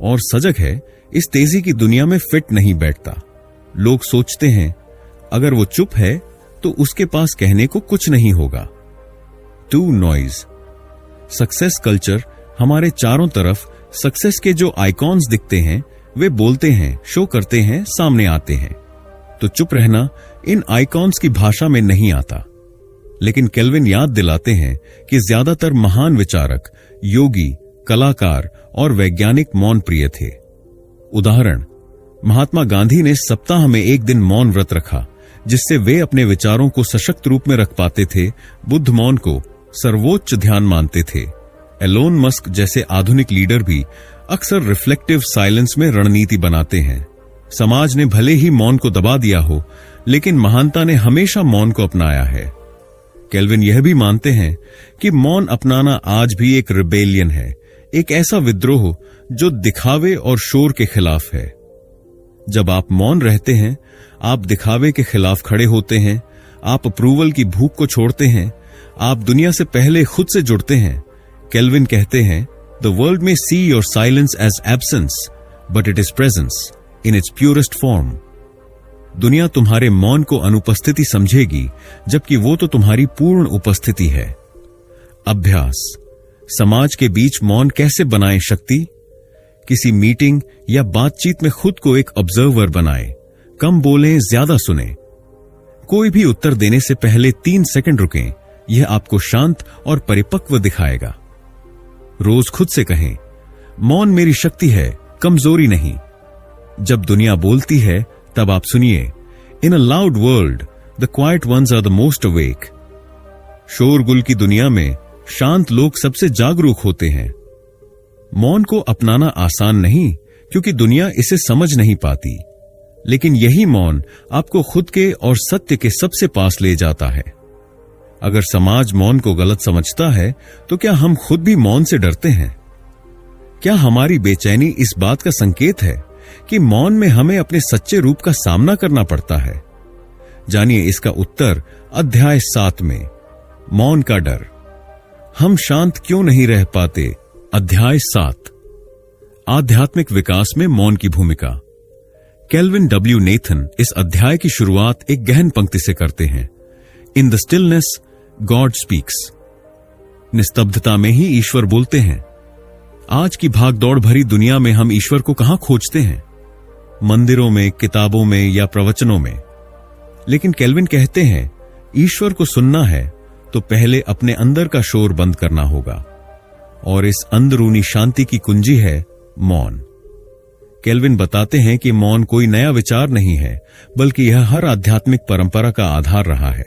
और सजग है इस तेजी की दुनिया में फिट नहीं बैठता। लोग सोचते हैं अगर वो चुप है तो उसके पास कहने को कुछ नहीं होगा। 2. नॉइज। सक्सेस कल्चर हमारे चारों तरफ सक्सेस के जो आइकॉन्स दिखते हैं वे बोलते हैं, शो करते हैं, सामने आते हैं। तो चुप रहना इन आइकॉन्स की भाषा में नहीं आता। लेकिन केल्विन याद दिलाते हैं कि ज्यादातर महान विचारक, योगी, कलाकार और वैज्ञानिक मौन प्रिय थे। उदाहरण, महात्मा गांधी ने सप्ताह में 1 दिन मौन व्रत रखा, जिससे वे अपने विचारों को सशक्त रूप में रख पाते थे। बुद्ध मौन को सर्वोच्च ध्यान मानते थे। एलोन मस्क जैसे आधुनिक लीडर भी अक्सर रिफ्लेक्टिव साइलेंस में रणनीति बनाते हैं। समाज ने भले ही मौन को दबा दिया हो, लेकिन महानता ने हमेशा मौन को अपनाया है। केल्विन यह भी मानते हैं कि मौन अपनाना आज भी एक रिबेलियन है, एक ऐसा विद्रोह जो दिखावे और शोर के खिलाफ है। जब आप मौन रहते हैं, आप दिखावे के खिलाफ खड़े होते हैं, आप अप्रूवल की भूख को छोड़ते हैं, आप दुनिया से पहले खुद से जुड़ते हैं। केल्विन कहते हैं, द वर्ल्ड में see your silence as absence but it is presence in its purest form. दुनिया तुम्हारे मौन को अनुपस्थिति समझेगी, जबकि वो तो तुम्हारी पूर्ण उपस्थिति है। अभ्यास। समाज के बीच मौन कैसे बनाएं शक्ति? किसी मीटिंग या बातचीत में खुद को एक ऑब्जर्वर बनाएं। कम बोलें, ज्यादा सुने। कोई भी उत्तर देने से पहले 3 सेकंड रुकें, यह आपको शांत और परिपक्व दिखाएगा। रोज खुद से कहें, मौन मेरी शक्ति है, कमजोरी नहीं। जब दुनिया बोलती है तब आप सुनिए। In a loud world the quiet ones are the most awake. शोरगुल की दुनिया में शांत लोग सबसे जागरूक होते हैं। मौन को अपनाना आसान नहीं, क्योंकि दुनिया इसे समझ नहीं पाती, लेकिन यही मौन आपको खुद के और सत्य के सबसे पास ले जाता है। अगर समाज मौन को गलत समझता है, तो क्या हम खुद भी मौन से डरते हैं? क्या हमारी बेचैनी इस बात का संकेत है कि मौन में हमें अपने सच्चे रूप का सामना करना पड़ता है? जानिए इसका उत्तर अध्याय 7 में, मौन का डर। हम शांत क्यों नहीं रह पाते? अध्याय 7, आध्यात्मिक विकास में मौन की भूमिका। केल्विन डब्ल्यू नेथन इस अध्याय की शुरुआत एक गहन पंक्ति से करते हैं, in the stillness God speaks. निस्तब्धता में ही ईश्वर बोलते हैं। आज की भागदौड़ भरी दुनिया में हम ईश्वर को कहां खोजते हैं? मंदिरों में, किताबों में या प्रवचनों में। लेकिन केल्विन कहते हैं, ईश्वर को सुनना है तो पहले अपने अंदर का शोर बंद करना होगा, और इस अंदरूनी शांति की कुंजी है मौन। केल्विन बताते हैं कि मौन कोई नया विचार नहीं है, बल्कि यह हर आध्यात्मिक परंपरा का आधार रहा है।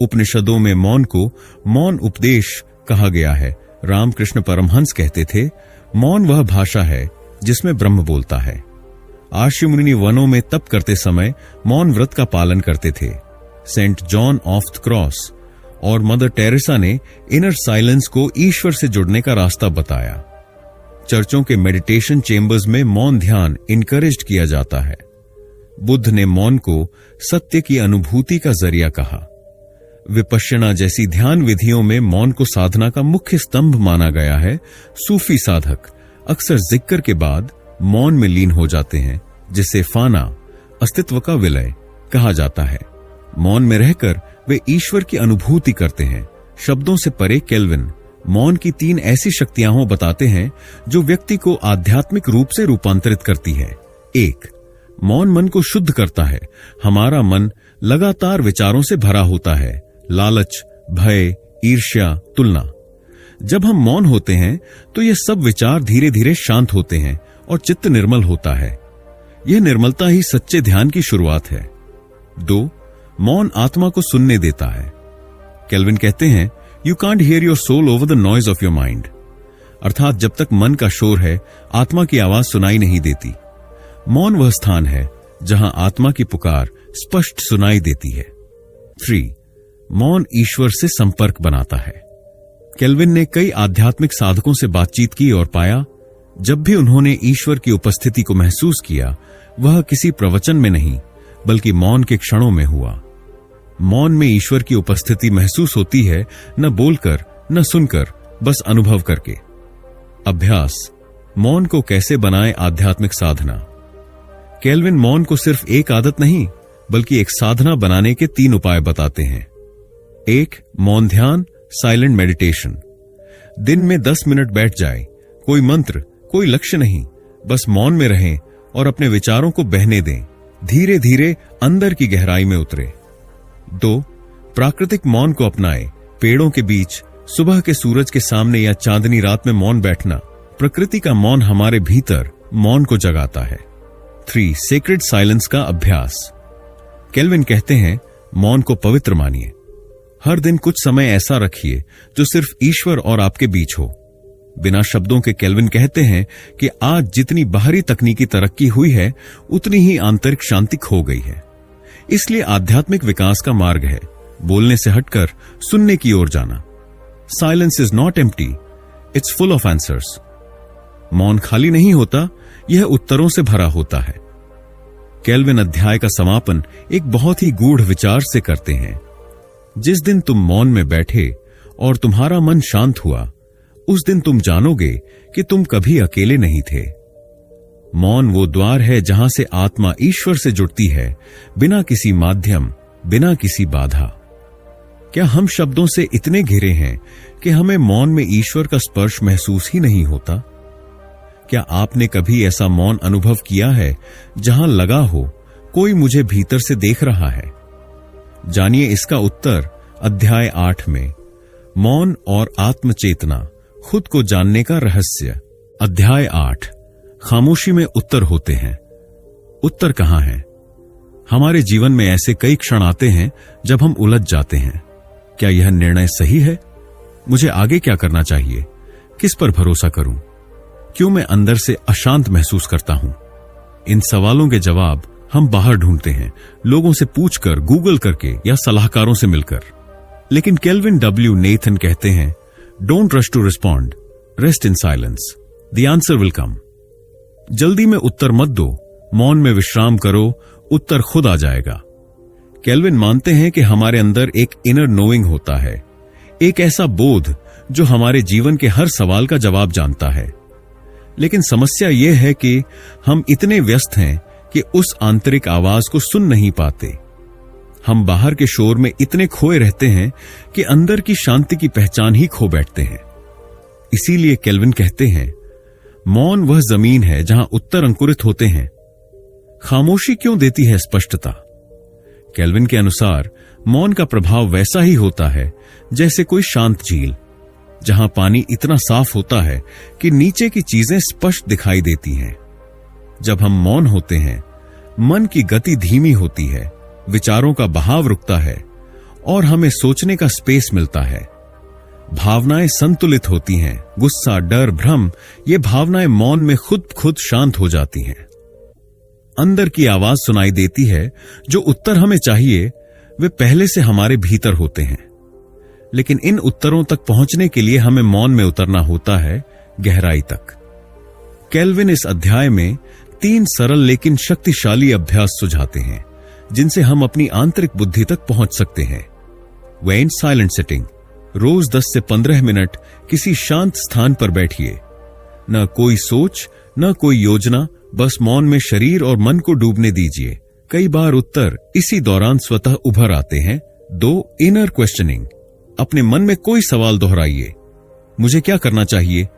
उपनिषदों में मौन को मौन उपदेश कहा गया है। रामकृष्ण परमहंस कहते थे, मौन वह भाषा है जिसमें ब्रह्म बोलता है। आर्षि मुनि वनों में तप करते समय मौन व्रत का पालन करते थे। Saint John of the Cross और मदर टेरेसा ने इनर साइलेंस को ईश्वर से जुड़ने का रास्ता बताया। चर्चों के मेडिटेशन चेंबर्स में मौन ध्यान इनकरेज किया जाता है। बुद्ध ने मौन को सत्य की अनुभूति का जरिया कहा। विपश्यना जैसी ध्यान विधियों में मौन को साधना का मुख्य स्तंभ माना गया है। सूफी साधक अक्सर जिक्र के बाद मौन में लीन हो जाते हैं, जिसे फाना, अस्तित्व का विलय, कहा जाता है। मौन में रहकर वे ईश्वर की अनुभूति करते हैं। शब्दों से परे केल्विन मौन की 3 ऐसी शक्तियां बताते हैं जो व्यक्ति को आध्यात्मिक रूप से रूपांतरित करती है। 1, मौन मन को शुद्ध करता है। हमारा मन लगातार विचारों से भरा होता है, लालच, भय, ईर्ष्या, तुलना। जब हम मौन होते हैं तो ये सब विचार धीरे धीरे शांत होते हैं और चित्त निर्मल होता है। यह निर्मलता ही सच्चे ध्यान की शुरुआत है। 2, मौन आत्मा को सुनने देता है। केल्विन कहते हैं, you can't hear your soul over the noise of your mind. अर्थात जब तक मन का शोर है, आत्मा की आवाज सुनाई नहीं देती। मौन वह स्थान है जहां आत्मा की पुकार स्पष्ट सुनाई देती है। 3, मौन ईश्वर से संपर्क बनाता है। केल्विन ने कई आध्यात्मिक साधकों से बातचीत की और पाया, जब भी उन्होंने ईश्वर की उपस्थिति को महसूस किया, वह किसी प्रवचन में नहीं, बल्कि मौन के क्षणों में हुआ। मौन में ईश्वर की उपस्थिति महसूस होती है, न बोलकर, न सुनकर, बस अनुभव करके। अभ्यास, मौन को कैसे बनाए आध्यात्मिक साधना। केल्विन मौन को सिर्फ एक आदत नहीं, बल्कि एक साधना बनाने के 3 उपाय बताते हैं। 1, मौन ध्यान, साइलेंट मेडिटेशन। दिन में 10 मिनट बैठ जाए, कोई मंत्र, कोई लक्ष्य नहीं, बस मौन में रहें और अपने विचारों को बहने दें। धीरे धीरे अंदर की गहराई में उतरे। 2, प्राकृतिक मौन को अपनाएं। पेड़ों के बीच, सुबह के सूरज के सामने या चांदनी रात में मौन बैठना। प्रकृति का मौन हमारे भीतर मौन को जगाता है। 3, सेक्रेड साइलेंस का अभ्यास। केल्विन कहते हैं, मौन को पवित्र मानिए। हर दिन कुछ समय ऐसा रखिए जो सिर्फ ईश्वर और आपके बीच हो। बिना शब्दों के केल्विन कहते हैं कि आज जितनी बाहरी तकनीकी तरक्की हुई है, उतनी ही आंतरिक शांति खो गई है। इसलिए आध्यात्मिक विकास का मार्ग है बोलने से हटकर सुनने की ओर जाना। Silence is not empty, it's full of answers. मौन खाली नहीं होता, यह उत्तरों से भरा होता है। केल्विन अध्याय का समापन एक बहुत ही गूढ़ विचार से करते हैं। जिस दिन तुम मौन में बैठे और तुम्हारा मन शांत हुआ, उस दिन तुम जानोगे कि तुम कभी अकेले नहीं थे। मौन वो द्वार है जहां से आत्मा ईश्वर से जुड़ती है, बिना किसी माध्यम, बिना किसी बाधा। क्या हम शब्दों से इतने घिरे हैं कि हमें मौन में ईश्वर का स्पर्श महसूस ही नहीं होता? क्या आपने कभी ऐसा मौन अनुभव किया है जहां लगा हो कोई मुझे भीतर से देख रहा है? जानिए इसका उत्तर अध्याय 8 में। मौन और आत्मचेतना, खुद को जानने का रहस्य। अध्याय 8, खामोशी में उत्तर होते हैं। उत्तर कहां है? हमारे जीवन में ऐसे कई क्षण आते हैं जब हम उलझ जाते हैं। क्या यह निर्णय सही है? मुझे आगे क्या करना चाहिए? किस पर भरोसा करूं? क्यों मैं अंदर से अशांत महसूस करता हूं? इन सवालों के जवाब हम बाहर ढूंढते हैं, लोगों से पूछकर, गूगल करके या सलाहकारों से मिलकर। लेकिन केल्विन डब्ल्यू नेथन कहते हैं, don't rush to respond, rest in silence, the answer will come. जल्दी में उत्तर मत दो, मौन में विश्राम करो, उत्तर खुद आ जाएगा। केल्विन मानते हैं कि हमारे अंदर एक इनर नोइंग होता है, एक ऐसा बोध जो हमारे जीवन के हर सवाल का जवाब जानता है। लेकिन समस्या यह है कि हम इतने व्यस्त हैं कि उस आंतरिक आवाज को सुन नहीं पाते। हम बाहर के शोर में इतने खोए रहते हैं कि अंदर की शांति की पहचान ही खो बैठते हैं। इसीलिए केल्विन कहते हैं, मौन वह जमीन है जहां उत्तर अंकुरित होते हैं। खामोशी क्यों देती है स्पष्टता? केल्विन के अनुसार मौन का प्रभाव वैसा ही होता है जैसे कोई शांत झील, जहां पानी इतना साफ होता है कि नीचे की चीजें स्पष्ट दिखाई देती हैं। जब हम मौन होते हैं, मन की गति धीमी होती है, विचारों का बहाव रुकता है और हमें सोचने का स्पेस मिलता है। भावनाएं संतुलित होती हैं। गुस्सा, डर, भ्रम, ये भावनाएं मौन में खुद शांत हो जाती हैं। अंदर की आवाज सुनाई देती है, जो उत्तर हमें चाहिए वे पहले से हमारे भीतर होते हैं। लेकिन इन उत्तरों तक पहुंचने के लिए हमें मौन में उतरना होता है, गहराई तक। केल्विन इस अध्याय में 3 सरल लेकिन शक्तिशाली अभ्यास सुझाते हैं, जिनसे हम अपनी आंतरिक बुद्धि तक पहुंच सकते हैं। वे इन साइलेंट सिटिंग, रोज 10 से 15 मिनट किसी शांत स्थान पर बैठिए। न कोई सोच, न कोई योजना, बस मौन में शरीर और मन को डूबने दीजिए। कई बार उत्तर इसी दौरान स्वतः उभर आते हैं। 2 इनर क्वेश्चनिंग, अपने मन में कोई सवाल दोहराइए। मुझे क्या करना चाहिए?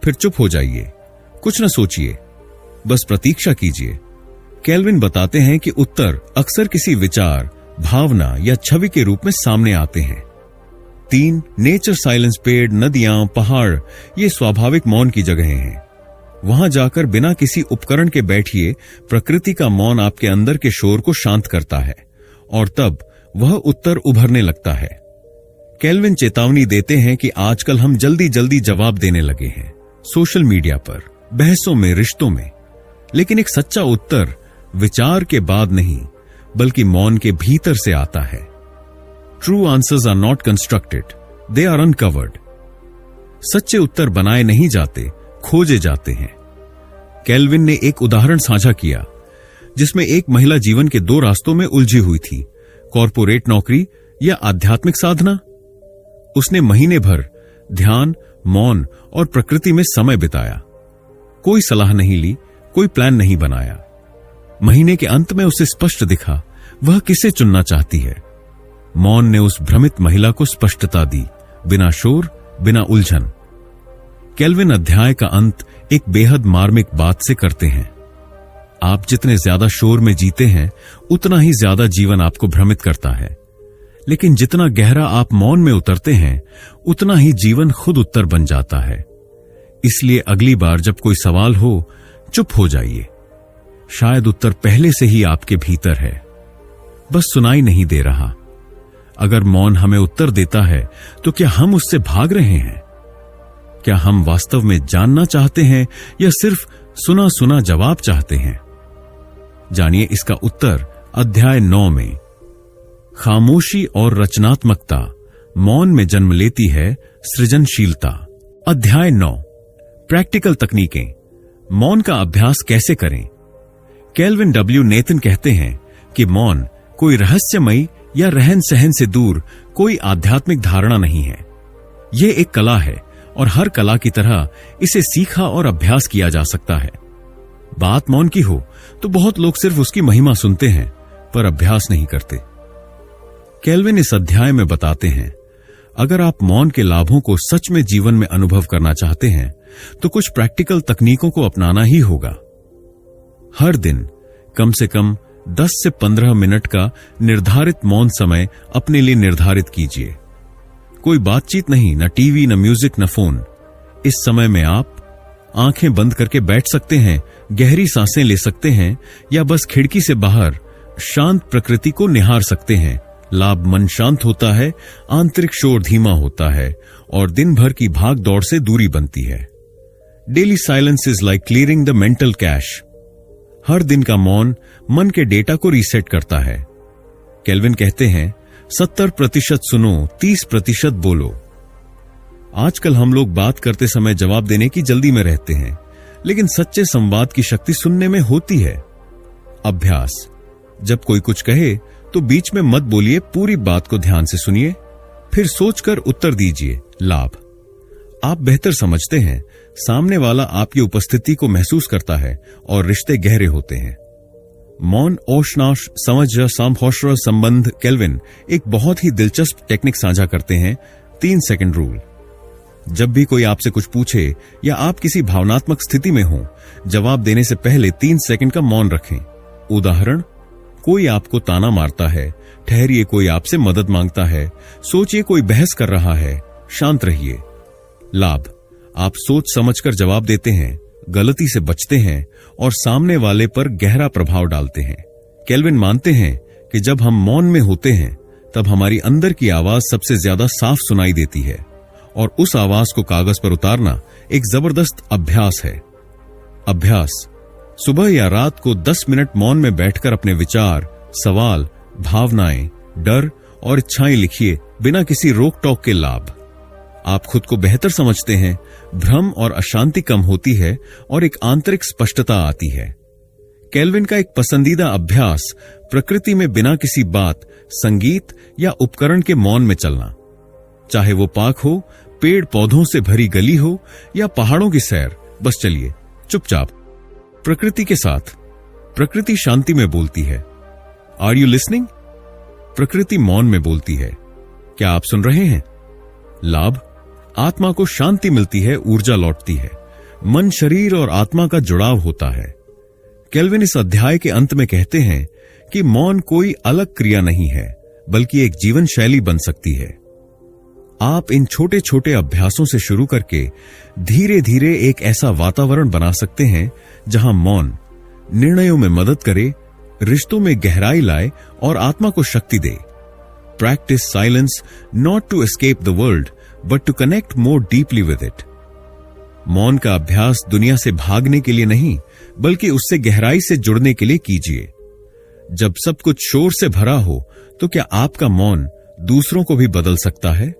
फिर चुप हो जाइए, कुछ न सोचिए, बस प्रतीक्षा कीजिए। केल्विन बताते हैं कि उत्तर अक्सर किसी विचार, भावना या छवि के रूप में सामने आते हैं। 3 नेचर साइलेंस, पेड़, नदियां, पहाड़, ये स्वाभाविक मौन की जगहें हैं। वहां जाकर बिना किसी उपकरण के बैठिए। प्रकृति का मौन आपके अंदर के शोर को शांत करता है और तब वह उत्तर उभरने लगता है। केल्विन चेतावनी देते हैं कि आजकल हम जल्दी जल्दी जवाब देने लगे हैं, सोशल मीडिया पर, बहसों में, रिश्तों में। लेकिन एक सच्चा उत्तर विचार के बाद नहीं, बल्कि मौन के भीतर से आता है। True answers are not constructed, they are uncovered. सच्चे उत्तर बनाए नहीं जाते, खोजे जाते हैं। केल्विन ने एक उदाहरण साझा किया, जिसमें एक महिला जीवन के 2 रास्तों में उलझी हुई थी, कॉर्पोरेट नौकरी या आध्यात्मिक साधना। उसने महीने भर ध्यान, मौन और प्रकृति में समय बिताया। कोई सलाह नहीं ली, कोई प्लान नहीं बनाया। महीने के अंत में उसे स्पष्ट दिखा वह किसे चुनना चाहती है। मौन ने उस भ्रमित महिला को स्पष्टता दी, बिना शोर, बिना उलझन। केल्विन अध्याय का अंत एक बेहद मार्मिक बात से करते हैं। आप जितने ज्यादा शोर में जीते हैं, उतना ही ज्यादा जीवन आपको भ्रमित करता है। लेकिन जितना गहरा आप मौन में उतरते हैं, उतना ही जीवन खुद उत्तर बन जाता है। इसलिए अगली बार जब कोई सवाल हो, चुप हो जाइए। शायद उत्तर पहले से ही आपके भीतर है, बस सुनाई नहीं दे रहा। अगर मौन हमें उत्तर देता है, तो क्या हम उससे भाग रहे हैं? क्या हम वास्तव में जानना चाहते हैं या सिर्फ सुना सुना जवाब चाहते हैं? जानिए इसका उत्तर अध्याय 9 में। खामोशी और रचनात्मकता, मौन में जन्म लेती है सृजनशीलता। अध्याय 9, प्रैक्टिकल तकनीकें, मौन का अभ्यास कैसे करें। केल्विन डब्ल्यू नेथन कहते हैं कि मौन कोई रहस्यमयी या रहन सहन से दूर कोई आध्यात्मिक धारणा नहीं है। यह एक कला है और हर कला की तरह इसे सीखा और अभ्यास किया जा सकता है। बात मौन की हो तो बहुत लोग सिर्फ उसकी महिमा सुनते हैं पर अभ्यास नहीं करते। केल्विन इस अध्याय में बताते हैं, अगर आप मौन के लाभों को सच में जीवन में अनुभव करना चाहते हैं तो कुछ प्रैक्टिकल तकनीकों को अपनाना ही होगा। हर दिन कम से कम 10 से 15 मिनट का निर्धारित मौन समय अपने लिए निर्धारित कीजिए। कोई बातचीत नहीं, न टीवी, न म्यूजिक, न फोन। इस समय में आप आंखें बंद करके बैठ सकते हैं, गहरी सांसें ले सकते हैं, या बस खिड़की से बाहर शांत प्रकृति को निहार सकते हैं। लाभ, मन शांत होता है, आंतरिक शोर धीमा होता है और दिन भर की भाग दौड़ से दूरी बनती है। Daily silence is like clearing the mental cache. हर दिन का मौन मन के डेटा को रीसेट करता है। केल्विन कहते हैं 70% सुनो, 30% बोलो। आजकल हम लोग बात करते समय जवाब देने की जल्दी में रहते हैं, लेकिन सच्चे संवाद की शक्ति सुनने में होती है। अभ्यास, जब कोई कुछ कहे तो बीच में मत बोलिए, पूरी बात को ध्यान से सुनिए, फिर सोचकर उत्तर दीजिए। लाभ, आप बेहतर समझते हैं, सामने वाला आपकी उपस्थिति को महसूस करता है और रिश्ते गहरे होते हैं। मौन ओशनाश समझ सामहोश्र संबंध केल्विन एक बहुत ही दिलचस्प टेक्निक साझा करते हैं, 3 सेकंड रूल। जब भी कोई आपसे कुछ पूछे या आप किसी भावनात्मक स्थिति में हो, जवाब देने से पहले 3 सेकंड का मौन रखें। उदाहरण, कोई आपको ताना मारता है, ठहरिए, कोई आपसे मदद मांगता है, सोचिए, कोई बहस कर रहा है, शांत रहिए। लाभ, आप सोच समझकर जवाब देते हैं, गलती से बचते हैं और सामने वाले पर गहरा प्रभाव डालते हैं। केल्विन मानते हैं कि जब हम मौन में होते हैं तब हमारी अंदर की आवाज सबसे ज्यादा साफ सुनाई देती है और उस आवाज को कागज पर उतारना एक जबरदस्त अभ्यास है। अभ्यास, सुबह या रात को 10 मिनट मौन में बैठकर अपने विचार, सवाल, भावनाएं, डर और इच्छाएं लिखिए, बिना किसी रोक टोक के। लाभ, आप खुद को बेहतर समझते हैं, भ्रम और अशांति कम होती है और एक आंतरिक स्पष्टता आती है। केल्विन का एक पसंदीदा अभ्यास प्रकृति में बिना किसी बात, संगीत या उपकरण के मौन में चलना। चाहे वो पार्क हो, पेड़ पौधों से भरी गली हो या पहाड़ों की सैर, बस चलिए चुपचाप प्रकृति के साथ। प्रकृति शांति में बोलती है। Are you listening? प्रकृति मौन में बोलती है। क्या आप सुन रहे हैं? लाभ, आत्मा को शांति मिलती है, ऊर्जा लौटती है, मन, शरीर और आत्मा का जुड़ाव होता है। केल्विन इस अध्याय के अंत में कहते हैं कि मौन कोई अलग क्रिया नहीं है, बल्कि एक जीवन शैली बन सकती है। आप इन छोटे छोटे अभ्यासों से शुरू करके धीरे धीरे एक ऐसा वातावरण बना सकते हैं जहां मौन निर्णयों में मदद करे, रिश्तों में गहराई लाए और आत्मा को शक्ति दे। Practice silence not to escape the world, but to connect more deeply with it. मौन का अभ्यास दुनिया से भागने के लिए नहीं, बल्कि उससे गहराई से जुड़ने के लिए कीजिए। जब सब कुछ शोर से भरा हो, तो क्या आपका मौन दूसरों को भी बदल सकता है?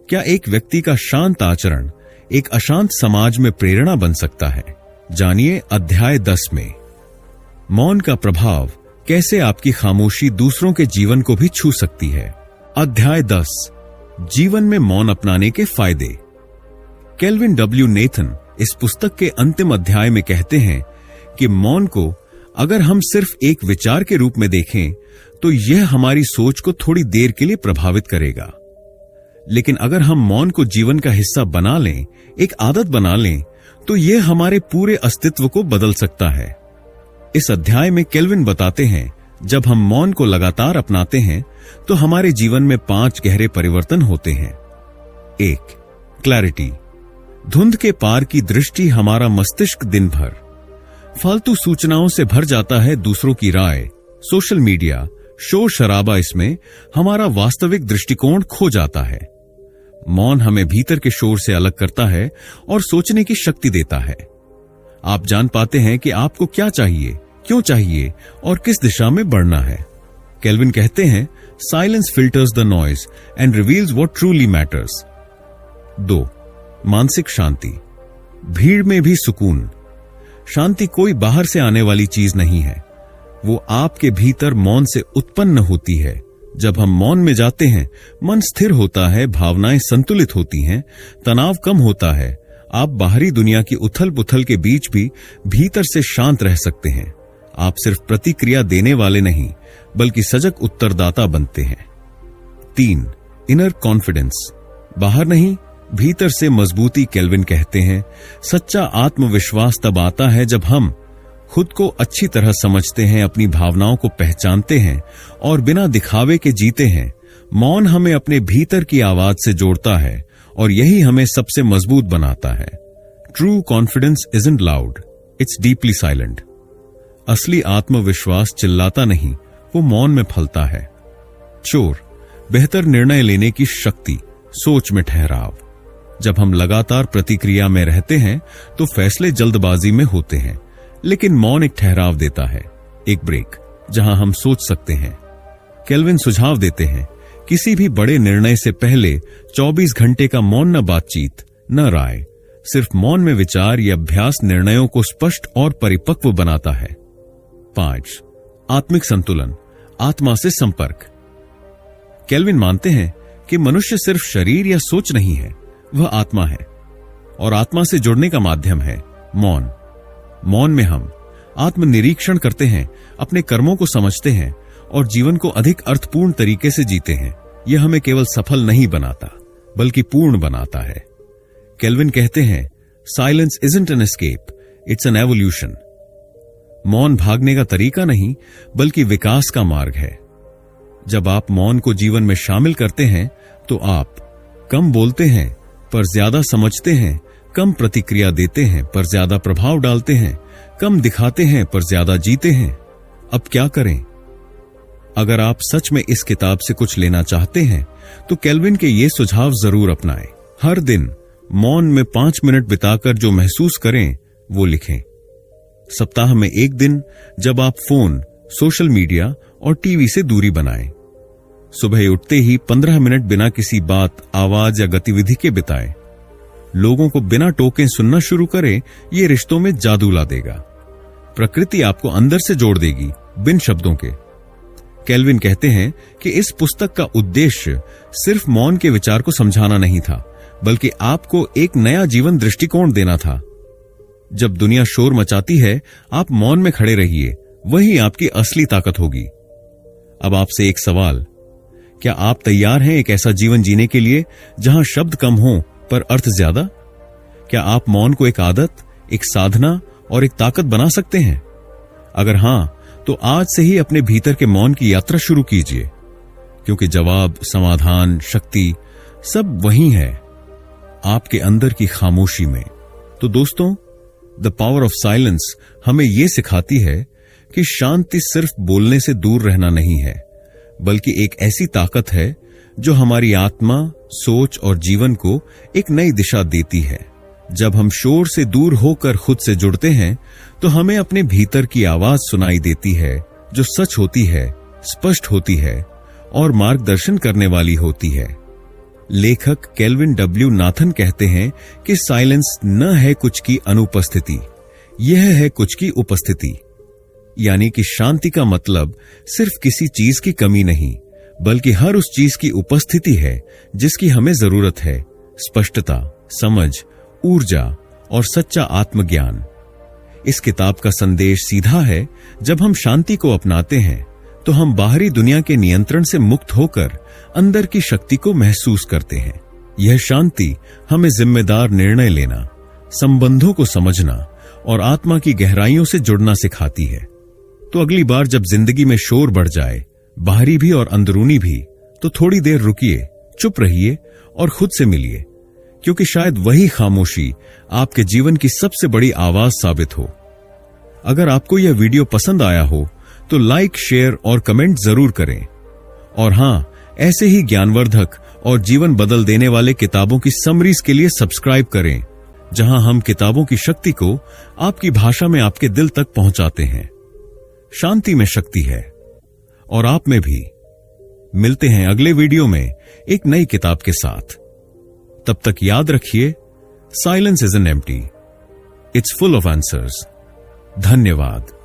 क्या एक व्यक्ति का शांत आचरण एक अशांत समाज में प्रेरणा बन सकता है? जानिए अध्याय 10 में मौन का प्रभाव कैसे आपकी खामोशी दूसरों के जीवन को भी छू सकती है। अध्याय 10, जीवन में मौन अपनाने के फायदे। केल्विन डब्ल्यू नेथन इस पुस्तक के अंतिम अध्याय में कहते हैं कि मौन को अगर हम सिर्फ एक विचार के रूप में देखें तो यह हमारी सोच को थोड़ी देर के लिए प्रभावित करेगा, लेकिन अगर हम मौन को जीवन का हिस्सा बना लें, एक आदत बना लें, तो यह हमारे पूरे अस्तित्व को बदल सकता है। इस अध्याय में केल्विन बताते हैं जब हम मौन को लगातार अपनाते हैं तो हमारे जीवन में 5 गहरे परिवर्तन होते हैं। 1. क्लैरिटी, धुंध के पार की दृष्टि। हमारा मस्तिष्क दिन भर फालतू सूचनाओं से भर जाता है, दूसरों की राय, सोशल मीडिया, शोर शराबा, इसमें हमारा वास्तविक दृष्टिकोण खो जाता है। मौन हमें भीतर के शोर से अलग करता है और सोचने की शक्ति देता है। आप जान पाते हैं कि आपको क्या चाहिए, क्यों चाहिए और किस दिशा में बढ़ना है। केल्विन कहते हैं silence filters the noise and reveals what truly matters. 2. मानसिक शांति, भीड़ में भी सुकून। शांति कोई बाहर से आने वाली चीज नहीं है, वो आपके भीतर मौन से उत्पन्न होती है। जब हम मौन में जाते हैं, मन स्थिर होता है, भावनाएं संतुलित होती हैं, तनाव कम होता है। आप बाहरी दुनिया की उथल पुथल के बीच भी भीतर से शांत रह सकते हैं। आप सिर्फ प्रतिक्रिया देने वाले नहीं, बल्कि सजग उत्तरदाता बनते हैं। 3. इनर कॉन्फिडेंस, बाहर नहीं, भीतर से मजबूती। केल्विन कहते हैं सच्चा आत्मविश्वास तब आता है जब हम खुद को अच्छी तरह समझते हैं, अपनी भावनाओं को पहचानते हैं और बिना दिखावे के जीते हैं। मौन हमें अपने भीतर की आवाज से जोड़ता है और यही हमें सबसे मजबूत बनाता है। True confidence isn't loud, it's deeply silent. असली आत्मविश्वास चिल्लाता नहीं, वो मौन में फलता है। चोर, बेहतर निर्णय लेने की शक्ति, सोच में ठहराव। जब हम लगातार प्रतिक्रिया में रहते हैं तो फैसले जल्दबाजी में होते हैं, लेकिन मौन एक ठहराव देता है, एक ब्रेक जहां हम सोच सकते हैं। केल्विन सुझाव देते हैं, किसी भी बड़े निर्णय से पहले 24 घंटे का मौन, न बातचीत न राय, सिर्फ मौन में विचार या अभ्यास निर्णयों को स्पष्ट और परिपक्व बनाता है। 5. आत्मिक संतुलन, आत्मा से संपर्क। केल्विन मानते हैं कि मनुष्य सिर्फ शरीर या सोच नहीं है, वह आत्मा है और आत्मा से जुड़ने का माध्यम है मौन। मौन में हम आत्मनिरीक्षण करते हैं, अपने कर्मों को समझते हैं और जीवन को अधिक अर्थपूर्ण तरीके से जीते हैं। यह हमें केवल सफल नहीं बनाता बल्कि पूर्ण बनाता है। केल्विन कहते हैं, silence isn't an escape, it's an evolution. मौन भागने का तरीका नहीं बल्कि विकास का मार्ग है। जब आप मौन को जीवन में शामिल करते हैं तो आप कम बोलते हैं पर ज्यादा समझते हैं, कम प्रतिक्रिया देते हैं पर ज्यादा प्रभाव डालते हैं, कम दिखाते हैं पर ज्यादा जीते हैं। अब क्या करें? अगर आप सच में इस किताब से कुछ लेना चाहते हैं तो केल्विन के ये सुझाव जरूर अपनाएं। हर दिन मौन में 5 मिनट बिताकर जो महसूस करें वो लिखें। सप्ताह में 1 दिन जब आप फोन, सोशल मीडिया और टीवी से दूरी बनाएं। सुबह उठते ही 15 मिनट बिना किसी बात, आवाज या गतिविधि के बिताएं। लोगों को बिना टोके सुनना शुरू करें, ये रिश्तों में जादू ला देगा। प्रकृति आपको अंदर से जोड़ देगी, बिन शब्दों के। केल्विन कहते हैं कि इस पुस्तक का उद्देश्य सिर्फ मौन के विचार को समझाना नहीं था, बल्कि आपको एक नया जीवन दृष्टिकोण देना था। जब दुनिया शोर मचाती है, आप मौन में खड़े रहिए, वही आपकी असली ताकत होगी। अब आपसे एक सवाल, क्या आप तैयार हैं एक ऐसा जीवन जीने के लिए जहां शब्द कम हो पर अर्थ ज्यादा? क्या आप मौन को एक आदत, एक साधना और एक ताकत बना सकते हैं? अगर हां, तो आज से ही अपने भीतर के मौन की यात्रा शुरू कीजिए, क्योंकि जवाब, समाधान, शक्ति सब वही है, आपके अंदर की खामोशी में। तो दोस्तों, द पावर ऑफ साइलेंस हमें यह सिखाती है कि शांति सिर्फ बोलने से दूर रहना नहीं है, बल्कि एक ऐसी ताकत है जो हमारी आत्मा, सोच और जीवन को एक नई दिशा देती है। जब हम शोर से दूर होकर खुद से जुड़ते हैं तो हमें अपने भीतर की आवाज सुनाई देती है, जो सच होती है, स्पष्ट होती है और मार्गदर्शन करने वाली होती है। लेखक केल्विन डब्ल्यू नाथन कहते हैं कि साइलेंस न है कुछ की अनुपस्थिति, यह है कुछ की उपस्थिति। यानी कि शांति का मतलब सिर्फ किसी चीज की कमी नहीं, बल्कि हर उस चीज की उपस्थिति है जिसकी हमें जरूरत है। स्पष्टता, समझ, ऊर्जा और सच्चा आत्मज्ञान। इस किताब का संदेश सीधा है, जब हम शांति को अपनाते हैं तो हम बाहरी दुनिया के नियंत्रण से मुक्त होकर अंदर की शक्ति को महसूस करते हैं। यह शांति हमें जिम्मेदार निर्णय लेना, संबंधों को समझना और आत्मा की गहराइयों से जुड़ना सिखाती है। तो अगली बार जब जिंदगी में शोर बढ़ जाए, बाहरी भी और अंदरूनी भी, तो थोड़ी देर रुकिए, चुप रहिए और खुद से मिलिए, क्योंकि शायद वही खामोशी आपके जीवन की सबसे बड़ी आवाज साबित हो। अगर आपको यह वीडियो पसंद आया हो तो लाइक, शेयर और कमेंट जरूर करें। और हां, ऐसे ही ज्ञानवर्धक और जीवन बदल देने वाले किताबों की समरीज के लिए सब्सक्राइब करें, जहां हम किताबों की शक्ति को आपकी भाषा में आपके दिल तक पहुंचाते हैं। शांति में शक्ति है और आप में भी। मिलते हैं अगले वीडियो में एक नई किताब के साथ। तब तक याद रखिए, silence isn't empty, it's full of answers. धन्यवाद।